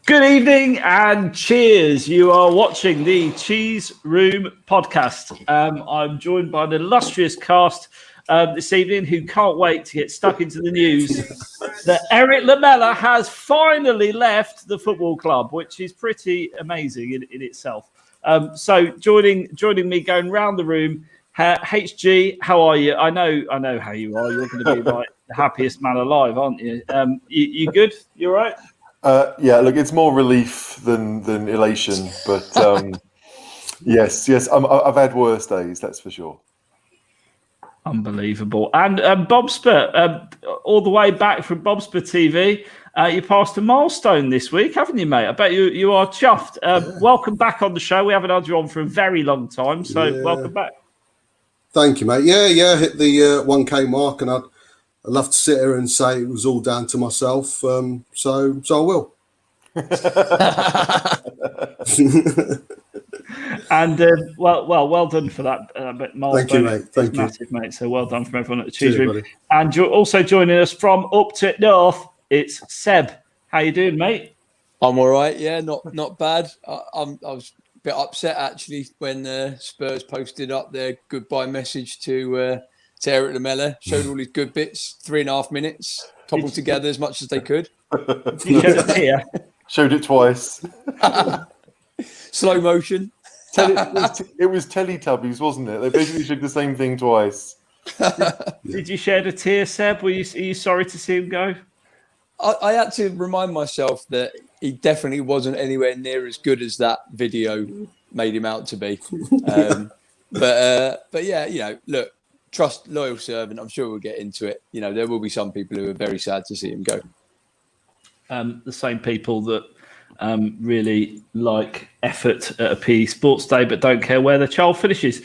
Good evening and cheers. You are watching the Cheeseroom podcast. I'm joined by an illustrious cast this evening who can't wait to get stuck into the news that Eric Lamela has finally left the football club, which is pretty amazing in itself. So joining me going round the room, HG, how are you? I know how you are. You're going to be like the happiest man alive, aren't you? You good? You all right? Yeah, look, it's more relief than elation, but yes, I've had worse days, that's for sure. Unbelievable. And Bobspur, all the way back from Bobspur TV, you passed a milestone this week, haven't you, mate? I bet you are chuffed. Welcome back on the show. We haven't had you on for a very long time, so welcome back. Thank you, mate. Yeah, hit the 1K mark, and I'd love to sit here and say it was all down to myself. So I will. And well done for that milestone. Thank you, mate. Thank you, massive, mate. So well done from everyone at the Cheeseroom. And you're also joining us from up to north. It's Seb. How you doing, mate? I'm all right. Yeah, not bad. I was a bit upset actually when Spurs posted up their goodbye message to Eric Lamela. Showed all his good bits. 3.5 minutes, cobbled together as much as they could. You showed it here. Showed it twice. Slow motion. It was Teletubbies, wasn't it? They basically showed the same thing twice. Did you shed a tear, Seb? Are you sorry to see him go? I had to remind myself that he definitely wasn't anywhere near as good as that video made him out to be. But yeah, look, trust, loyal servant. I'm sure we'll get into it. There will be some people who are very sad to see him go. The same people that really like effort at a PE Sports Day, but don't care where the child finishes.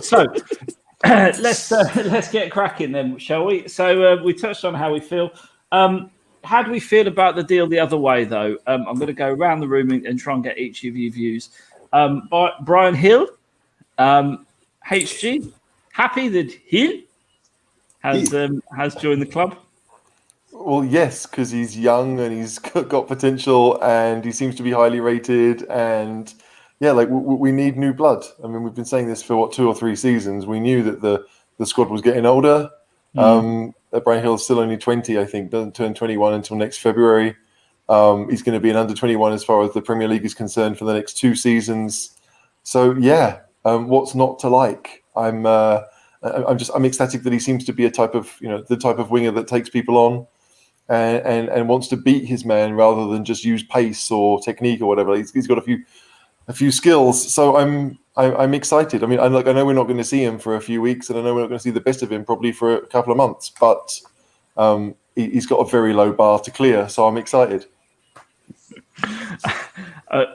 So let's get cracking then, shall we? So we touched on how we feel. How do we feel about the deal the other way, though? I'm going to go around the room and try and get each of your views. Bryan Gil, HG, happy that Gil has joined the club? Well, yes, because he's young and he's got potential and he seems to be highly rated. And yeah, like we need new blood. I mean, we've been saying this for 2 or 3 seasons. We knew that the squad was getting older. Bryan Gil is still only 20, I think, doesn't turn 21 until next February. He's going to be an under 21 as far as the Premier League is concerned for the next 2 seasons. So yeah, what's not to like? I'm ecstatic that he seems to be the type of winger that takes people on and wants to beat his man rather than just use pace or technique or whatever. He's got a few skills. So I'm excited. I mean, I know we're not going to see him for a few weeks, and I know we're not going to see the best of him probably for a couple of months. But he's got a very low bar to clear, so I'm excited.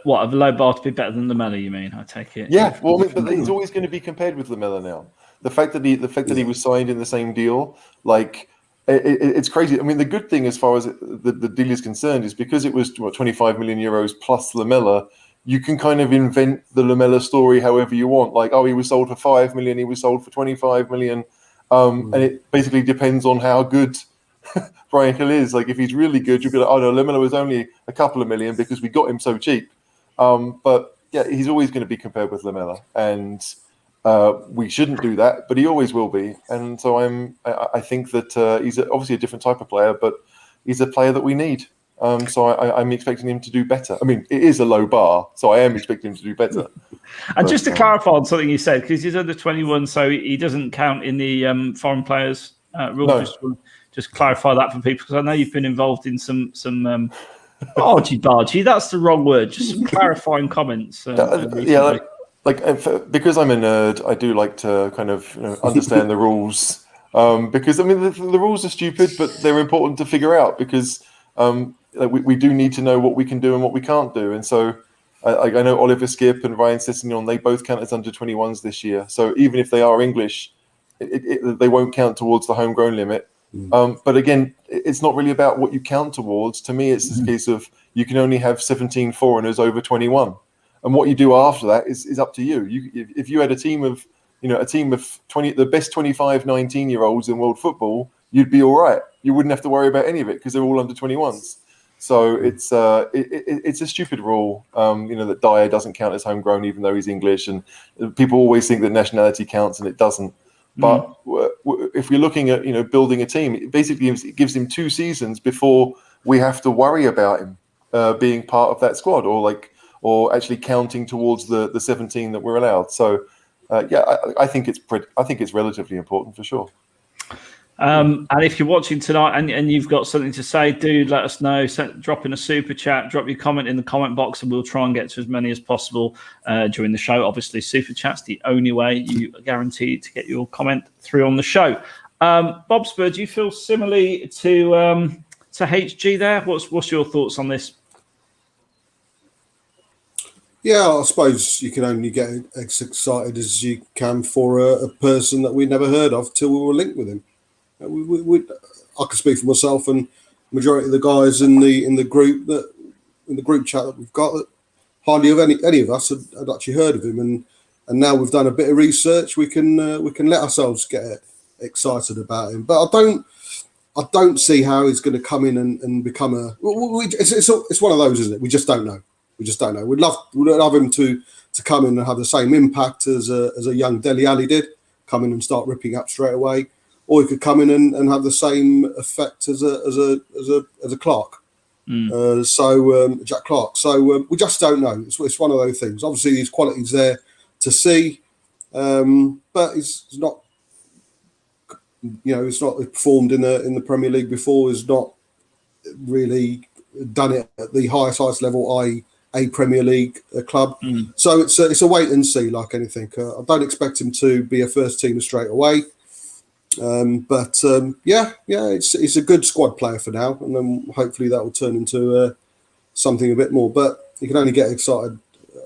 What, a low bar to be better than Lamela? You mean? I take it. Yeah. Well, I mean, but he's always going to be compared with Lamela now. The fact that he was signed in the same deal, like. It's crazy. I mean, the good thing as far as the deal is concerned is because it was 25 million euros plus Lamela, you can kind of invent the Lamela story however you want. Like, he was sold for 5 million, he was sold for 25 million. And it basically depends on how good Bryan Gil is. Like, if he's really good, you'll be like, oh no, Lamela was only a couple of million because we got him so cheap. But yeah, he's always going to be compared with Lamela. And we shouldn't do that, but he always will be. And so I think that he's obviously a different type of player, but he's a player that we need. So I'm expecting him to do better. I mean, it is a low bar, so I am expecting him to do better. And just to clarify on something you said, because he's under 21, so he doesn't count in the foreign players rule. No. Just clarify that for people, because I know you've been involved in some argy-bargy. That's the wrong word. Just some clarifying comments. Because I'm a nerd, I do like to kind of understand the rules. Because I mean the rules are stupid, but they're important to figure out because we do need to know what we can do and what we can't do. And so I know Oliver Skip and Ryan Sessegnon, they both count as under 21s this year. So even if they are English, they won't count towards the homegrown limit. But again, it's not really about what you count towards. To me, it's this case of you can only have 17 foreigners over 21. And what you do after that is up to you. If you had a team of 20, the best 25, 19-year-olds in world football, you'd be all right. You wouldn't have to worry about any of it because they're all under 21s. So it's a stupid rule, that Dyer doesn't count as homegrown even though he's English, and people always think that nationality counts and it doesn't. But if we're looking at building a team, it basically gives him 2 seasons before we have to worry about him being part of that squad or actually counting towards the 17 that we're allowed. So I think it's relatively important for sure. And if you're watching tonight and you've got something to say, do let us know. Drop in a super chat, drop your comment in the comment box, and we'll try and get to as many as possible during the show. Obviously, super chat's the only way you are guaranteed to get your comment through on the show. Bob Spur, do you feel similarly to HG there? What's your thoughts on this? Yeah, I suppose you can only get as excited as you can for a person that we never heard of till we were linked with him. I can speak for myself and majority of the guys in the group chat that we've got. That hardly of any of us had actually heard of him, and now we've done a bit of research. We can let ourselves get excited about him. But I don't see how he's going to come in and become a. It's one of those, isn't it? We just don't know. We'd love him to come in and have the same impact as a young Dele Alli did, come in and start ripping up straight away. Or he could come in and have the same effect as a Clark, Jack Clark. So we just don't know. It's one of those things. Obviously, his quality's there to see, but he's not. He's not performed in the Premier League before. He's not really done it at the highest level, i.e., a Premier League club. So it's a wait and see, like anything. I don't expect him to be a first teamer straight away. It's a good squad player for now, and then hopefully that will turn into something a bit more. But you can only get excited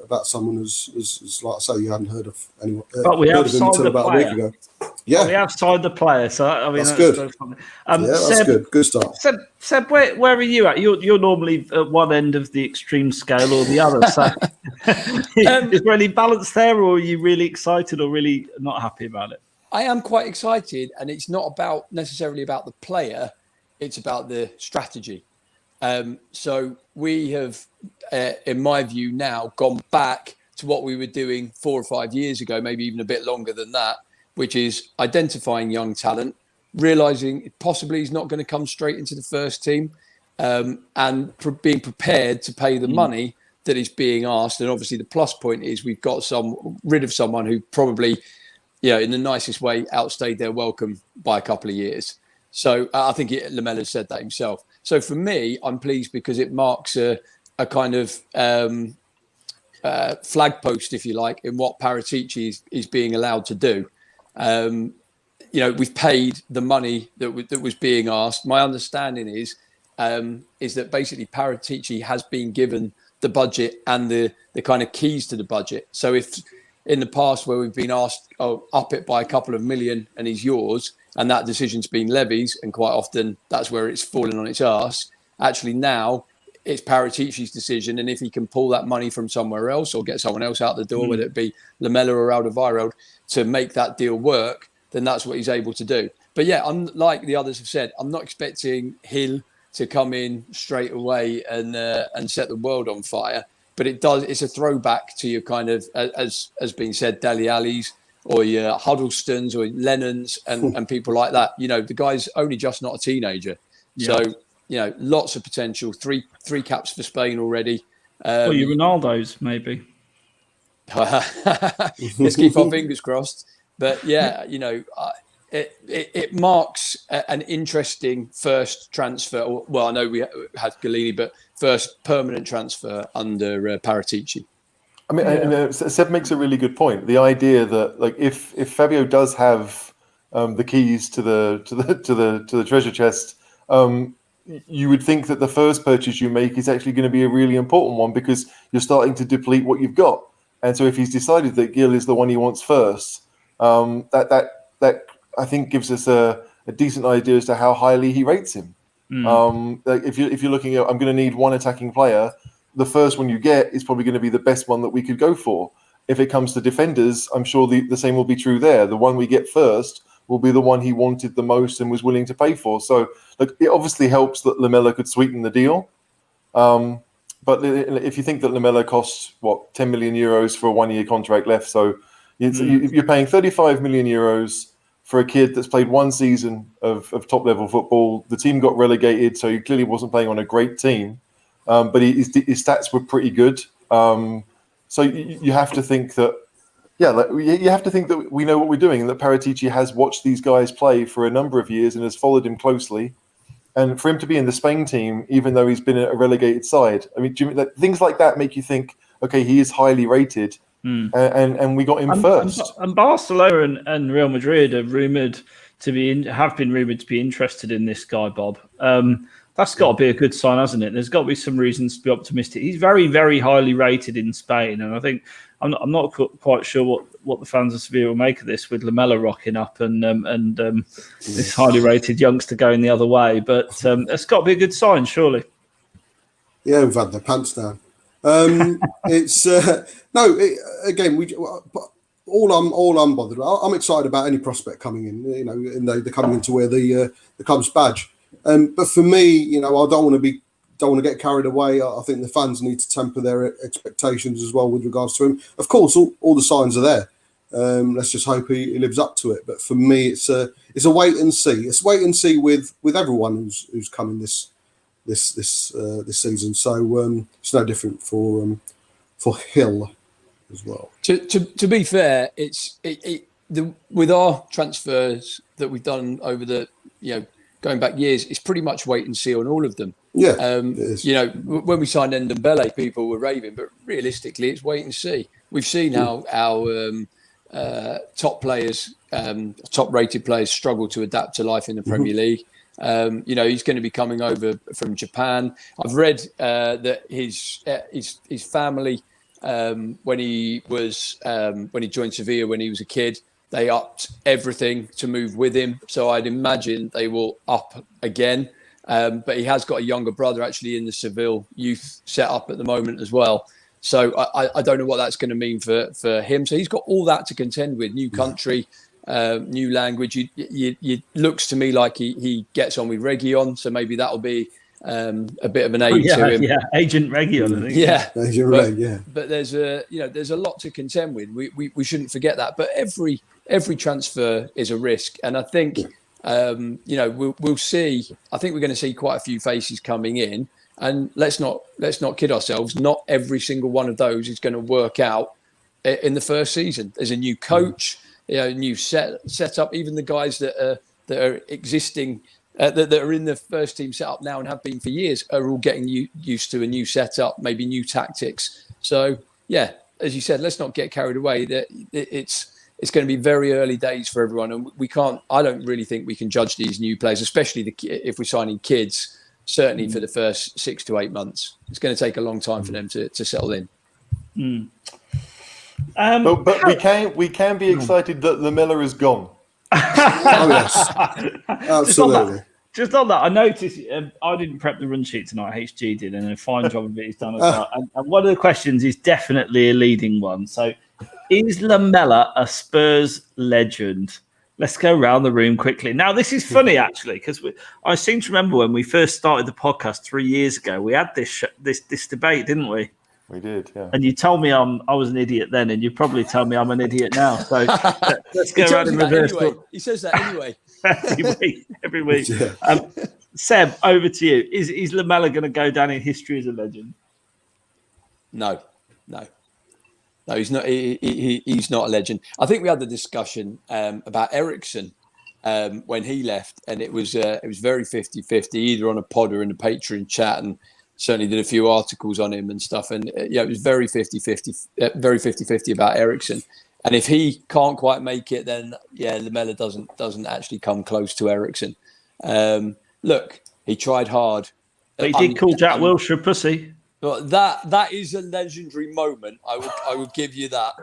about someone as like I say, you hadn't heard of anyone. But we have signed the about player. A week ago. Yeah, we have signed the player, so I mean that's good. That's Seb, good. Good start. Seb, where are you at? You're normally at one end of the extreme scale or the other. So is there any balance there, or are you really excited or really not happy about it? I am quite excited, and it's not necessarily about the player; it's about the strategy. So we have, in my view, now gone back to what we were doing 4 or 5 years ago, maybe even a bit longer than that, which is identifying young talent, realizing possibly he's not going to come straight into the first team, and being prepared to pay the money that is being asked. And obviously, the plus point is we've got rid of someone who probably, in the nicest way, outstayed their welcome by a couple of years. So I think Lamela said that himself. So for me, I'm pleased because it marks a kind of flag post, if you like, in what Paratici is being allowed to do. We've paid the money that was being asked. My understanding is that basically Paratici has been given the budget and the kind of keys to the budget. So if in the past where we've been asked, up it by a couple of million and he's yours, and that decision's been levies, and quite often that's where it's fallen on its arse. Actually now it's Paratici's decision, and if he can pull that money from somewhere else or get someone else out the door, whether it be Lamela or Alderweireld, to make that deal work, then that's what he's able to do. But yeah, like the others have said, I'm not expecting Hill to come in straight away and set the world on fire. But it's a throwback to your kind of, as been said, Dele Alli's or your Huddlestons or Lennons and people like that. The guy's only just not a teenager. Yeah. So, lots of potential. Three caps for Spain already. Well, your Ronaldo's maybe. Let's keep our fingers crossed. But yeah, it marks an interesting first transfer. Well, I know we had Galini, but first permanent transfer under Paratici. I mean, and Seb makes a really good point. The idea that, like, if Fabio does have the keys to the treasure chest, you would think that the first purchase you make is actually going to be a really important one because you're starting to deplete what you've got. And so, if he's decided that Gil is the one he wants first, that I think gives us a decent idea as to how highly he rates him. Like if you're looking at, I'm going to need one attacking player, the first one you get is probably going to be the best one that we could go for. If it comes to defenders, I'm sure the same will be true there. The one we get first will be the one he wanted the most and was willing to pay for. So look, it obviously helps that Lamela could sweeten the deal. But if you think that Lamela costs, 10 million euros for a 1-year contract left, so you're paying 35 million euros for a kid that's played one season of top-level football. The team got relegated, so he clearly wasn't playing on a great team, but his stats were pretty good. So you have to think that, you have to think that we know what we're doing, and that Paratici has watched these guys play for a number of years and has followed him closely. And for him to be in the Spain team, even though he's been a relegated side, I mean, things like that make you think, okay, he is highly rated, and we got him first. And Barcelona and Real Madrid are have been rumored to be interested in this guy, Bob. That's got to be a good sign, hasn't it? There's got to be some reasons to be optimistic. He's very, very highly rated in Spain, and I think I'm not quite sure what the fans of Sevilla will make of this, with Lamela rocking up and this highly rated youngster going the other way. But it's got to be a good sign, surely. Yeah, we've had their pants down. It's all I'm bothered about. I'm excited about any prospect coming in. You know, and they're coming in to wear the Cubs badge. But for me, I don't want to get carried away. I think the fans need to temper their expectations as well with regards to him. Of course, all the signs are there. Let's just hope he lives up to it. But for me, it's a wait and see. It's wait and see with everyone who's coming this season. So it's no different for Hill as well. To be fair, with our transfers that we've done over the going back years, it's pretty much wait and see on all of them. Yeah, when we signed Ndombele, people were raving, but realistically, it's wait and see. We've seen how our top-rated players struggle to adapt to life in the Premier League. He's going to be coming over from Japan. I've read that his family, when he joined Sevilla when he was a kid, they upped everything to move with him. So I'd imagine they will up again. But he has got a younger brother actually in the Seville youth setup at the moment as well. So I don't know what that's going to mean for him. So he's got all that to contend with. New country, new language. It looks to me like he gets on with Reguilon. So maybe that'll be a bit of an aid to him. Yeah, Agent Reguilon, I think. Yeah, Agent Reg, yeah. But there's a lot to contend with. We shouldn't forget that. But every transfer is a risk, and I think we'll see. I think we're going to see quite a few faces coming in, and let's not kid ourselves. Not every single one of those is going to work out in the first season. There's a new coach, new setup. Even the guys that are existing. That are in the first team setup now and have been for years are all getting used to a new setup, maybe new tactics. So, as you said, let's not get carried away. That it's going to be very early days for everyone, and we can't. I don't really think we can judge these new players, especially if we're signing kids. Certainly for the first 6 to 8 months, it's going to take a long time for them to settle in. But we can be excited that Lamela is gone. Oh yes, absolutely. Just on that, I noticed I didn't prep the run sheet tonight. HG did, and a fine job of it he's done as well. And one of the questions is definitely a leading one. So, is Lamela a Spurs legend? Let's go around the room quickly. Now, this is funny actually, because I seem to remember when we first started the podcast 3 years ago, we had this debate, didn't we? We did, yeah. And you told me I was an idiot then, and you probably tell me I'm an idiot now. So let's go around in reverse. Anyway. He says that anyway. every week. Yeah. Seb, over to you. Is Lamela going to go down in history as a legend? No, he's not. He's not a legend. I think we had the discussion about Eriksen when he left, and it was very 50-50, either on a pod or in the Patreon chat, and certainly did a few articles on him and stuff. And it was very 50-50 about Eriksen. And if he can't quite make it, then Lamela doesn't actually come close to Eriksen. Look, he tried hard. But he did call Jack Wilshere a pussy. But that is a legendary moment. I would give you that.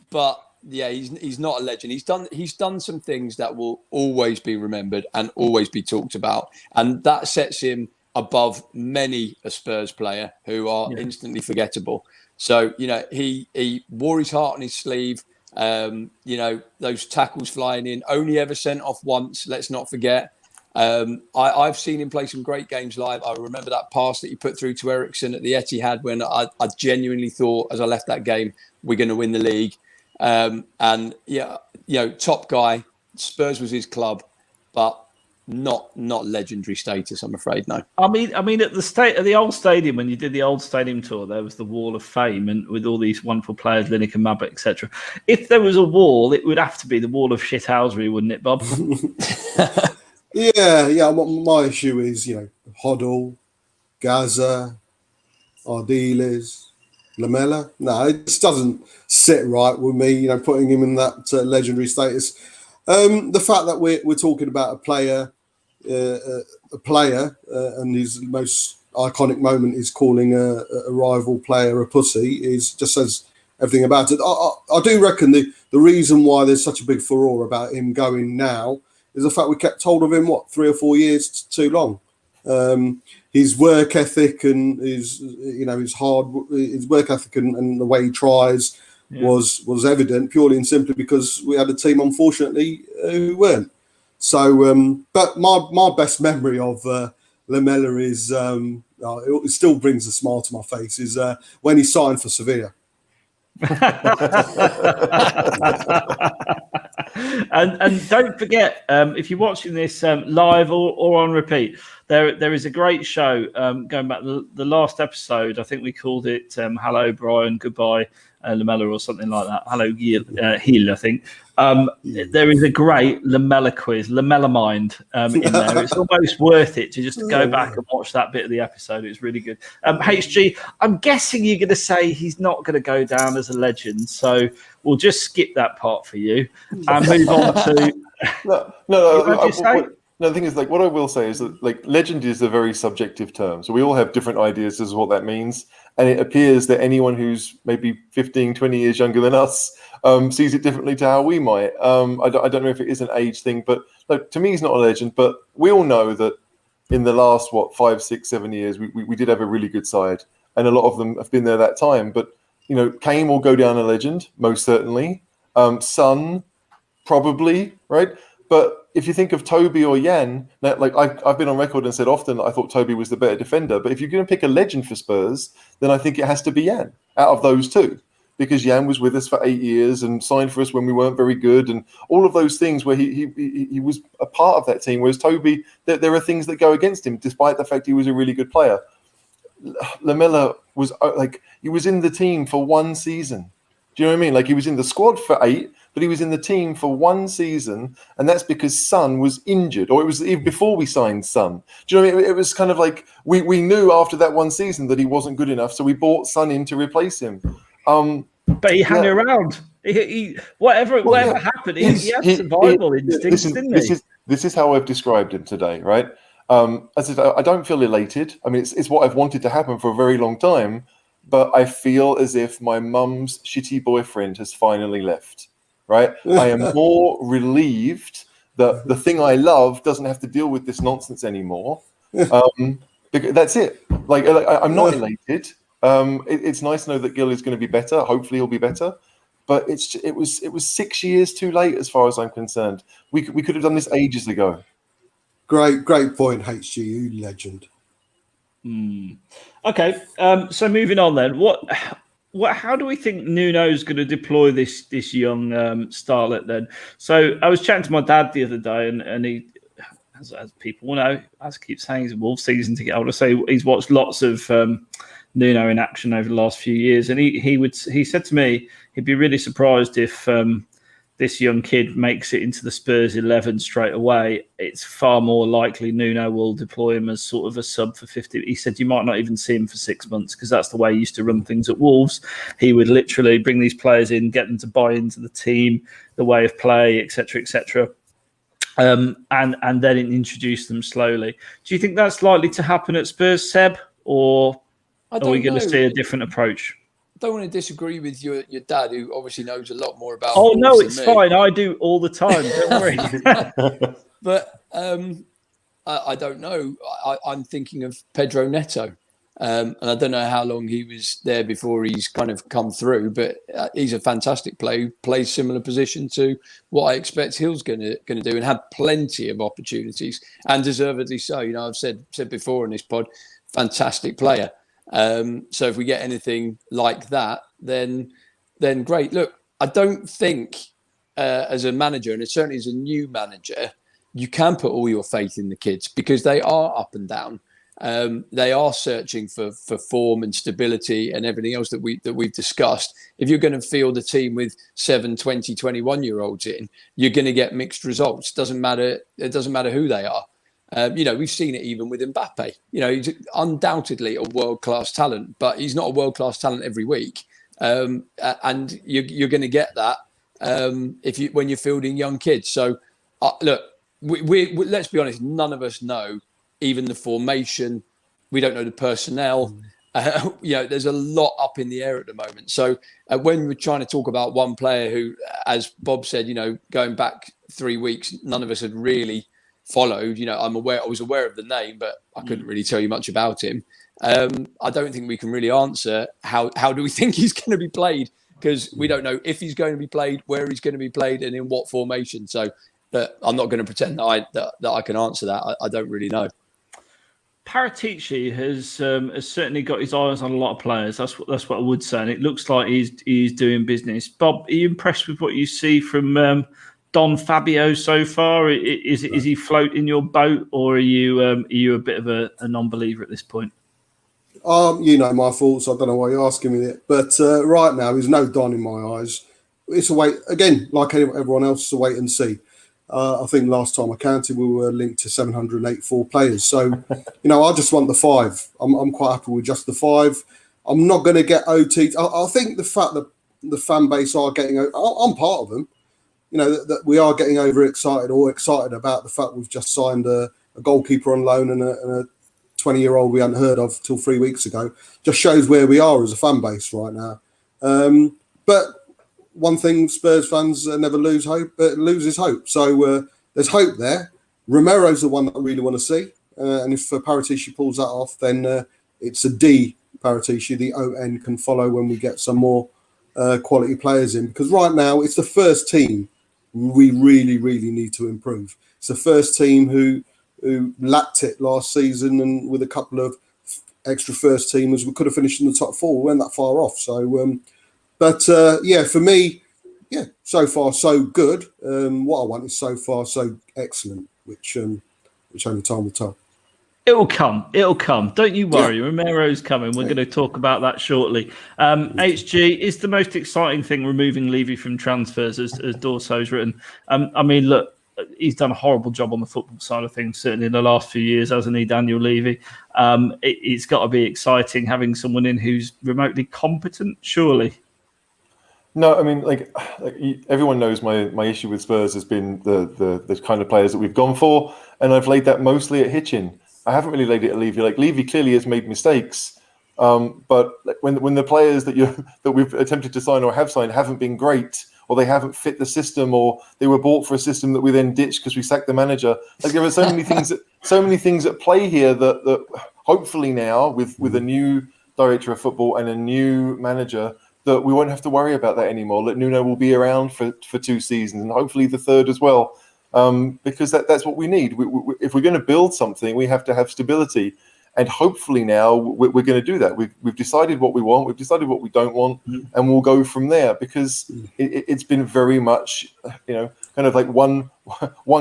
But yeah, he's not a legend. He's done some things that will always be remembered and always be talked about, and that sets him above many a Spurs player who are instantly forgettable. So, he wore his heart on his sleeve. Those tackles flying in, only ever sent off once, let's not forget. I've seen him play some great games live. I remember that pass that he put through to Ericsson at the Etihad when I genuinely thought, as I left that game, we're going to win the league. And yeah, top guy. Spurs was his club, but not legendary status, I'm afraid. No. I mean, at the old stadium, when you did the old stadium tour, there was the Wall of Fame, and with all these wonderful players, Lineker, Mabbutt, etc. If there was a wall, it would have to be the Wall of Shithousery, wouldn't it, Bob? Yeah. My issue is, Hoddle, Gaza, Ardiles, Lamela. No, it just doesn't sit right with me. Putting him in that legendary status. The fact that we're talking about a player, and his most iconic moment is calling a rival player a pussy just says everything about it. I do reckon the reason why there's such a big furore about him going now is the fact we kept hold of him 3 or 4 years too long. His work ethic and his work ethic and the way he tries was evident purely and simply because we had a team, unfortunately, who weren't. So, but my best memory of Lamela is it still brings a smile to my face is when he signed for Sevilla. And don't forget, if you're watching this live or on repeat, there is a great show going back the last episode. I think we called it "Hello Brian, Goodbye Lamela" or something like that. Hello Gil, I think. There is a great Lamela quiz, Lamela Mind in there. It's almost worth it to just go back and watch that bit of the episode. It's really good. HG, I'm guessing you're going to say he's not going to go down as a legend, so we'll just skip that part for you and move on to. No, the thing is, what I will say is that, legend is a very subjective term. So we all have different ideas as to what that means. And it appears that anyone who's maybe 15, 20 years younger than us sees it differently to how we might. I don't know if it is an age thing, but to me, he's not a legend. But we all know that in the last, 5, 6, 7 years, we did have a really good side. And a lot of them have been there that time. But, Kane will go down a legend, most certainly. Son, probably, right? But if you think of Toby or Jan, I've been on record and said often that I thought Toby was the better defender. But if you're going to pick a legend for Spurs, then I think it has to be Jan out of those two. Because Jan was with us for 8 years and signed for us when we weren't very good. And all of those things where he was a part of that team. Whereas Toby, there are things that go against him, despite the fact he was a really good player. Lamela was he was in the team for 1 season. Do you know what I mean? He was in the squad for 8, but he was in the team for 1 season, and that's because Son was injured, or it was even before we signed Son. Do you know what I mean? It was kind of we knew after that 1 season that he wasn't good enough, so we bought Son in to replace him. But he hung around. He whatever happened, he had survival instincts, didn't he? This is how I've described him today, right? As I said, I don't feel elated. I mean, it's what I've wanted to happen for a very long time, but I feel as if my mum's shitty boyfriend has finally left. Right, I am more relieved that the thing I love doesn't have to deal with this nonsense anymore. Because that's it. I'm not elated. It's nice to know that Gil is going to be better. Hopefully, he'll be better. But it was 6 years too late, as far as I'm concerned. We could have done this ages ago. Great point, HG, you legend. Okay, so moving on then. How do we think Nuno's going to deploy this young starlet then? So I was chatting to my dad the other day, and he, as people know, as I keep saying, he's a Wolves season ticket holder. So he's watched lots of Nuno in action over the last few years, and he said to me he'd be really surprised if this young kid makes it into the Spurs 11 straight away. It's far more likely Nuno will deploy him as sort of a sub for 50. He said you might not even see him for 6 months because that's the way he used to run things at Wolves. He would literally bring these players in, get them to buy into the team, the way of play, etc., etc., and then introduce them slowly. Do you think that's likely to happen at Spurs, Seb, or are we going to see a different approach? I don't want to disagree with your dad, who obviously knows a lot more about. Oh no, it's fine. I do all the time. Don't worry. But I don't know. I'm thinking of Pedro Neto. And I don't know how long he was there before he's kind of come through, but he's a fantastic player who plays similar position to what I expect Hill's going to do, and had plenty of opportunities, and deservedly so. I've said before in this pod, fantastic player. So if we get anything like that, then great. Look, I don't think as a manager, and certainly as a new manager, you can put all your faith in the kids, because they are up and down. They are searching for form and stability and everything else that we've discussed. If you're going to field a team with 7, 20, 21-year-olds in, you're going to get mixed results. It doesn't matter who they are. We've seen it even with Mbappe. He's undoubtedly a world-class talent, but he's not a world-class talent every week. And you're going to get that when you're fielding young kids. So look, we let's be honest, none of us know even the formation. We don't know the personnel. There's a lot up in the air at the moment. So when we're trying to talk about one player who, as Bob said, going back 3 weeks, none of us had really followed. I was aware of the name, but I couldn't really tell you much about him. I don't think we can really answer how do we think he's going to be played, because we don't know if he's going to be played, where he's going to be played, and in what formation. So I'm not going to pretend that I can answer that. I don't really know. Paratici has certainly got his eyes on a lot of players. That's what I would say, and it looks like he's doing business. Bob, are you impressed with what you see from Don Fabio so far? Is he floating your boat, or are you a bit of a non-believer at this point? My thoughts. I don't know why you're asking me that, but right now there's no Don in my eyes. It's a wait again, like everyone else. It's a wait and see. I think last time I counted, we were linked to 784 players. So, I just want the 5. I'm quite happy with just the 5. I'm not going to get OT. I think the fact that the fan base are getting, I'm part of them. That we are getting overexcited or excited about the fact we've just signed a goalkeeper on loan and a 20-year-old we hadn't heard of till 3 weeks ago. Just shows where we are as a fan base right now. But one thing, Spurs fans never lose hope, loses hope. So there's hope there. Romero's the one that I really want to see. And if Paratici pulls that off, then it's a D Paratici. The ON can follow when we get some more quality players in. Because right now, it's the first team we really, really need to improve. It's the first team who lacked it last season, and with a couple of extra first teamers, we could have finished in the top 4. We weren't that far off. So, for me, so far so good. What I want is so far so excellent, which only time will tell. It'll come. Don't you worry. Yeah. Romero's coming. We're going to talk about that shortly. HG, is the most exciting thing removing Levy from transfers, as Dorso's written. Look, he's done a horrible job on the football side of things, certainly in the last few years, hasn't he, Daniel Levy? It's got to be exciting having someone in who's remotely competent, surely. No, everyone knows my issue with Spurs has been the kind of players that we've gone for, and I've laid that mostly at Hitchin. I haven't really laid it at Levy. Levy clearly has made mistakes, but when the players that we've attempted to sign or have signed haven't been great, or they haven't fit the system, or they were bought for a system that we then ditched because we sacked the manager. There are so many things at play here that hopefully now with a new director of football and a new manager, that we won't have to worry about that anymore. That Nuno will be around for 2 seasons and hopefully the third as well, because that's what we need. If we're going to build something, we have to have stability, and hopefully now we're going to do that. We've decided what we want, we've decided what we don't want, and we'll go from there. Because it's been very much, kind of like one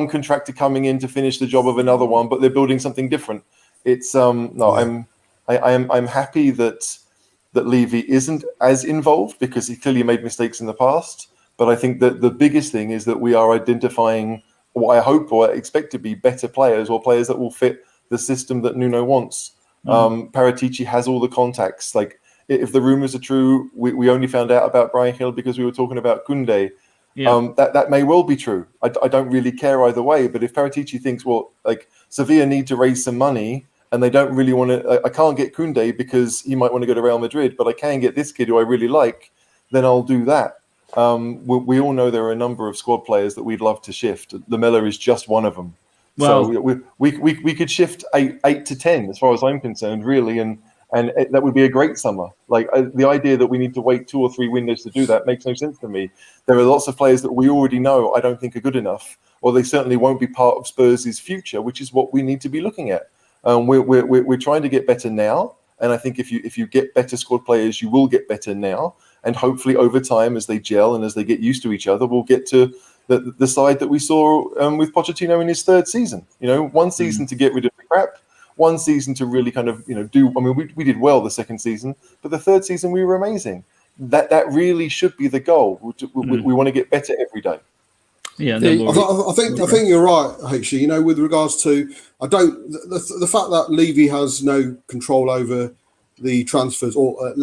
contractor coming in to finish the job of another one, but they're building something different. It's I'm happy that Levy isn't as involved, because he clearly made mistakes in the past. But I think that the biggest thing is that we are identifying what I hope or expect to be better players, or players that will fit the system that Nuno wants. Paratici has all the contacts. Like, if the rumours are true, we only found out about Bryan Gil because we were talking about Koundé. Yeah. That may well be true. I don't really care either way. But if Paratici thinks, Sevilla need to raise some money, and they don't really want to, I can't get Koundé because he might want to go to Real Madrid, but I can get this kid who I really like, then I'll do that. We all know there are a number of squad players that we'd love to shift. Lamela is just one of them. Well, so we could shift 8 to 10 as far as I'm concerned, really, and And that would be a great summer. Like the idea that we need to wait 2 or 3 windows to do that makes no sense to me. There are lots of players that we already know I don't think are good enough, or they certainly won't be part of Spurs' future, which is what we need to be looking at. We're trying to get better now, and I think if you get better squad players, you will get better now, and hopefully over time, as they gel and as they get used to each other, we'll get to the side that we saw with Pochettino in his 3rd season. One season to get rid of the crap. One season to really kind of do. I mean, we did well the 2nd season, but the 3rd season we were amazing. That really should be the goal. We want to get better every day. Yeah, I think you're right, H. With regards to the fact that Levy has no control over the transfers or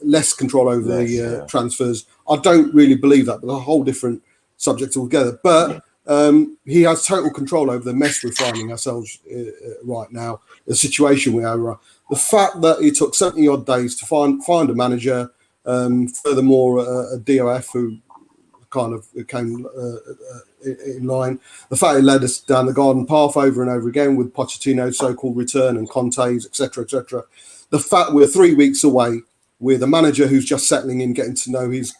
less control over the transfers. I don't really believe that, but a whole different subject altogether. But he has total control over the mess we're finding ourselves right now. The situation we are. The fact that it took 70 odd days to find a manager, furthermore a DOF who kind of came in line. The fact it led us down the garden path over and over again with Pochettino's so-called return and Conte's, etc., etc. The fact we're 3 weeks away with a manager who's just settling in, getting to know his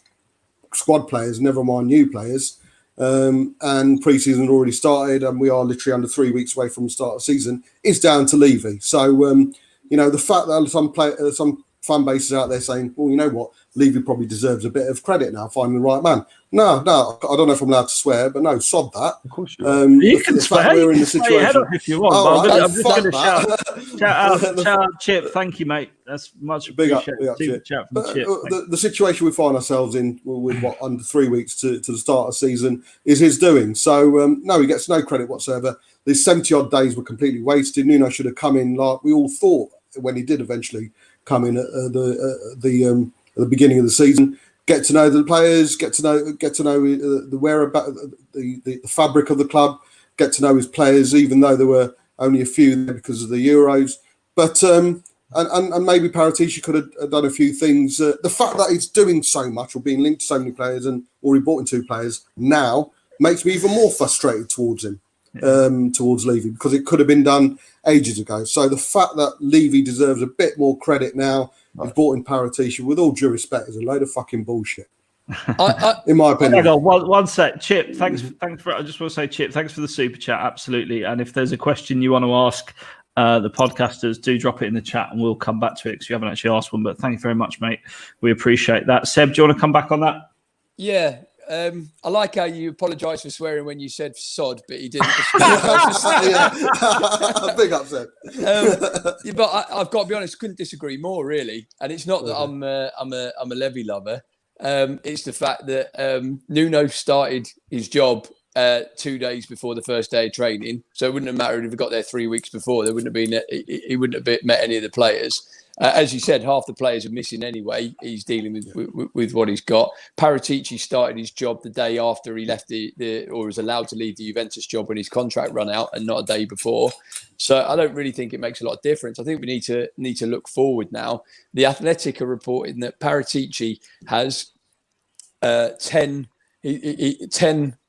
squad players, never mind new players. And pre-season already started, and we are literally under 3 weeks away from the start of the season, is down to Levy. So, the fact that some fan bases out there saying, well, you know what, Levy probably deserves a bit of credit now, finding the right man. No, I don't know if I'm allowed to swear, but no, sod that. Of course you can swear. We're in the situation. If you want. I'm just going to shout out Chip. Thank you, mate. That's much appreciated. Big up, Chip. The situation we find ourselves in with under 3 weeks to the start of the season is his doing. So, no, he gets no credit whatsoever. These 70-odd days were completely wasted. Nuno should have come in like we all thought when he did eventually come in at the beginning of the season. Get to know the players, get to know the whereabouts, the fabric of the club, get to know his players, even though there were only a few there because of the Euros. But and maybe Paratici could have done a few things. The fact that he's doing so much or being linked to so many players and already brought in 2 players now makes me even more frustrated towards him, towards Levy, because it could have been done ages ago. So the fact that Levy deserves a bit more credit now, he's brought in Paratici, with all due respect, is a load of fucking bullshit. In my opinion. Hang on, one sec. Chip, thanks for. I just want to say, Chip, thanks for the super chat. Absolutely. And if there's a question you want to ask the podcasters, do drop it in the chat and we'll come back to it because you haven't actually asked one. But thank you very much, mate. We appreciate that. Seb, do you want to come back on that? Yeah. I like how you apologised for swearing when you said sod, but he didn't. Big upset. But I've got to be honest, couldn't disagree more, really. And it's not that I'm a Levy lover. It's the fact that Nuno started his job 2 days before the first day of training, so it wouldn't have mattered if he got there 3 weeks before. There wouldn't have been. He wouldn't have met any of the players. As you said, half the players are missing anyway. He's dealing with what he's got. Paratici started his job the day after he left or was allowed to leave the Juventus job when his contract ran out, and not a day before. So I don't really think it makes a lot of difference. I think we need to look forward now. The Athletic are reporting that Paratici has 10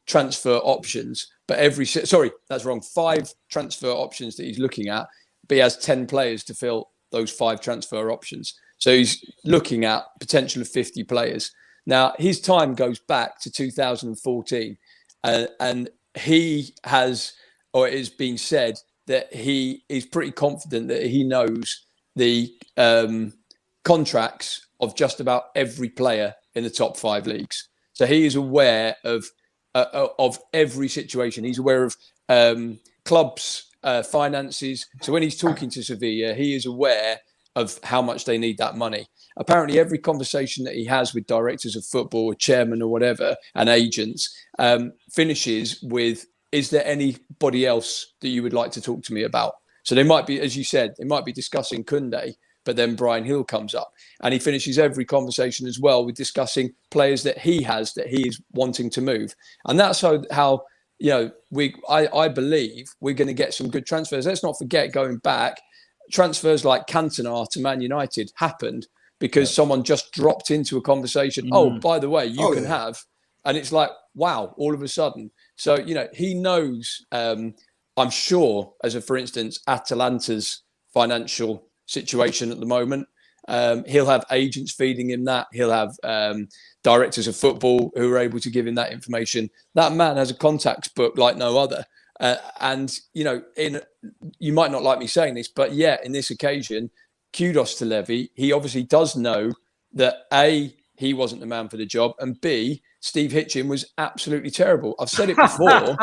transfer options, but that's wrong. 5 transfer options that he's looking at, but he has 10 players to fill those 5 transfer options. So he's looking at potential of 50 players. Now, his time goes back to 2014, and he has, or it has been said, that he is pretty confident that he knows the contracts of just about every player in the top 5 leagues. So he is aware of every situation. He's aware of clubs' finances. So when he's talking to Sevilla, he is aware of how much they need that money. Apparently, every conversation that he has with directors of football, or chairman or whatever, and agents, finishes with, is there anybody else that you would like to talk to me about? So they might be, as you said, they might be discussing Koundé, but then Bryan Gil comes up, and he finishes every conversation as well with discussing players that he is wanting to move. And that's how I believe we're going to get some good transfers. Let's not forget, going back, transfers like Cantona to Man United happened because someone just dropped into a conversation. Oh, by the way, you can have, and it's like, wow, all of a sudden. So, he knows, I'm sure, for instance, Atalanta's financial situation at the moment. He'll have agents feeding him that. He'll have directors of football who are able to give him that information. That man has a contacts book like no other. And, you know, you might not like me saying this, but yeah, in this occasion, kudos to Levy. He obviously does know that A, he wasn't the man for the job, and B, Steve Hitchin was absolutely terrible. I've said it before.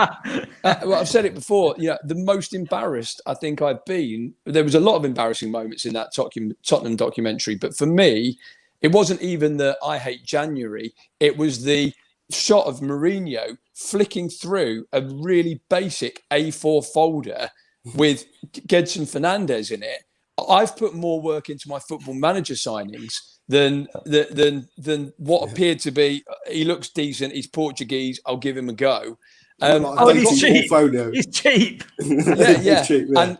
I've said it before. You know, the most embarrassed I think I've been. There was a lot of embarrassing moments in that Tottenham documentary, but for me, it wasn't even the "I hate January." It was the shot of Mourinho flicking through a really basic A4 folder with Gedson Fernandes in it. I've put more work into my Football Manager signings than what appeared to be. He looks decent. He's Portuguese. I'll give him a go. He's cheap. He's cheap. Yeah. Cheap, yeah.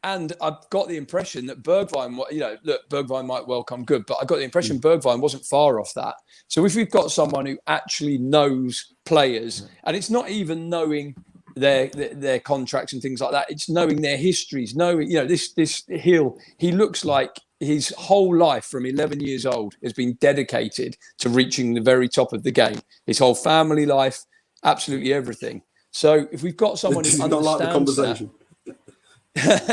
And I've got the impression that Bergwijn, you know, look, Bergwijn might well come good, but I got the impression Bergwijn wasn't far off that. So if we've got someone who actually knows players, and it's not even knowing their contracts and things like that, it's knowing their histories, knowing, you know, he looks like his whole life from 11 years old has been dedicated to reaching the very top of the game. His whole family life, absolutely everything. So if we've got someone who understands like the conversation.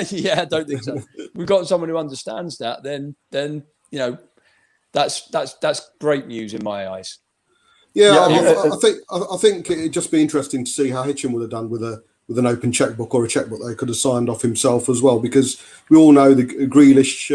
Yeah, I don't think so. We've got someone who understands that, then you know, that's great news in my eyes. Yeah, I think it'd just be interesting to see how Hitchin would have done with an open checkbook, or a checkbook they could have signed off himself as well, because we all know the Grealish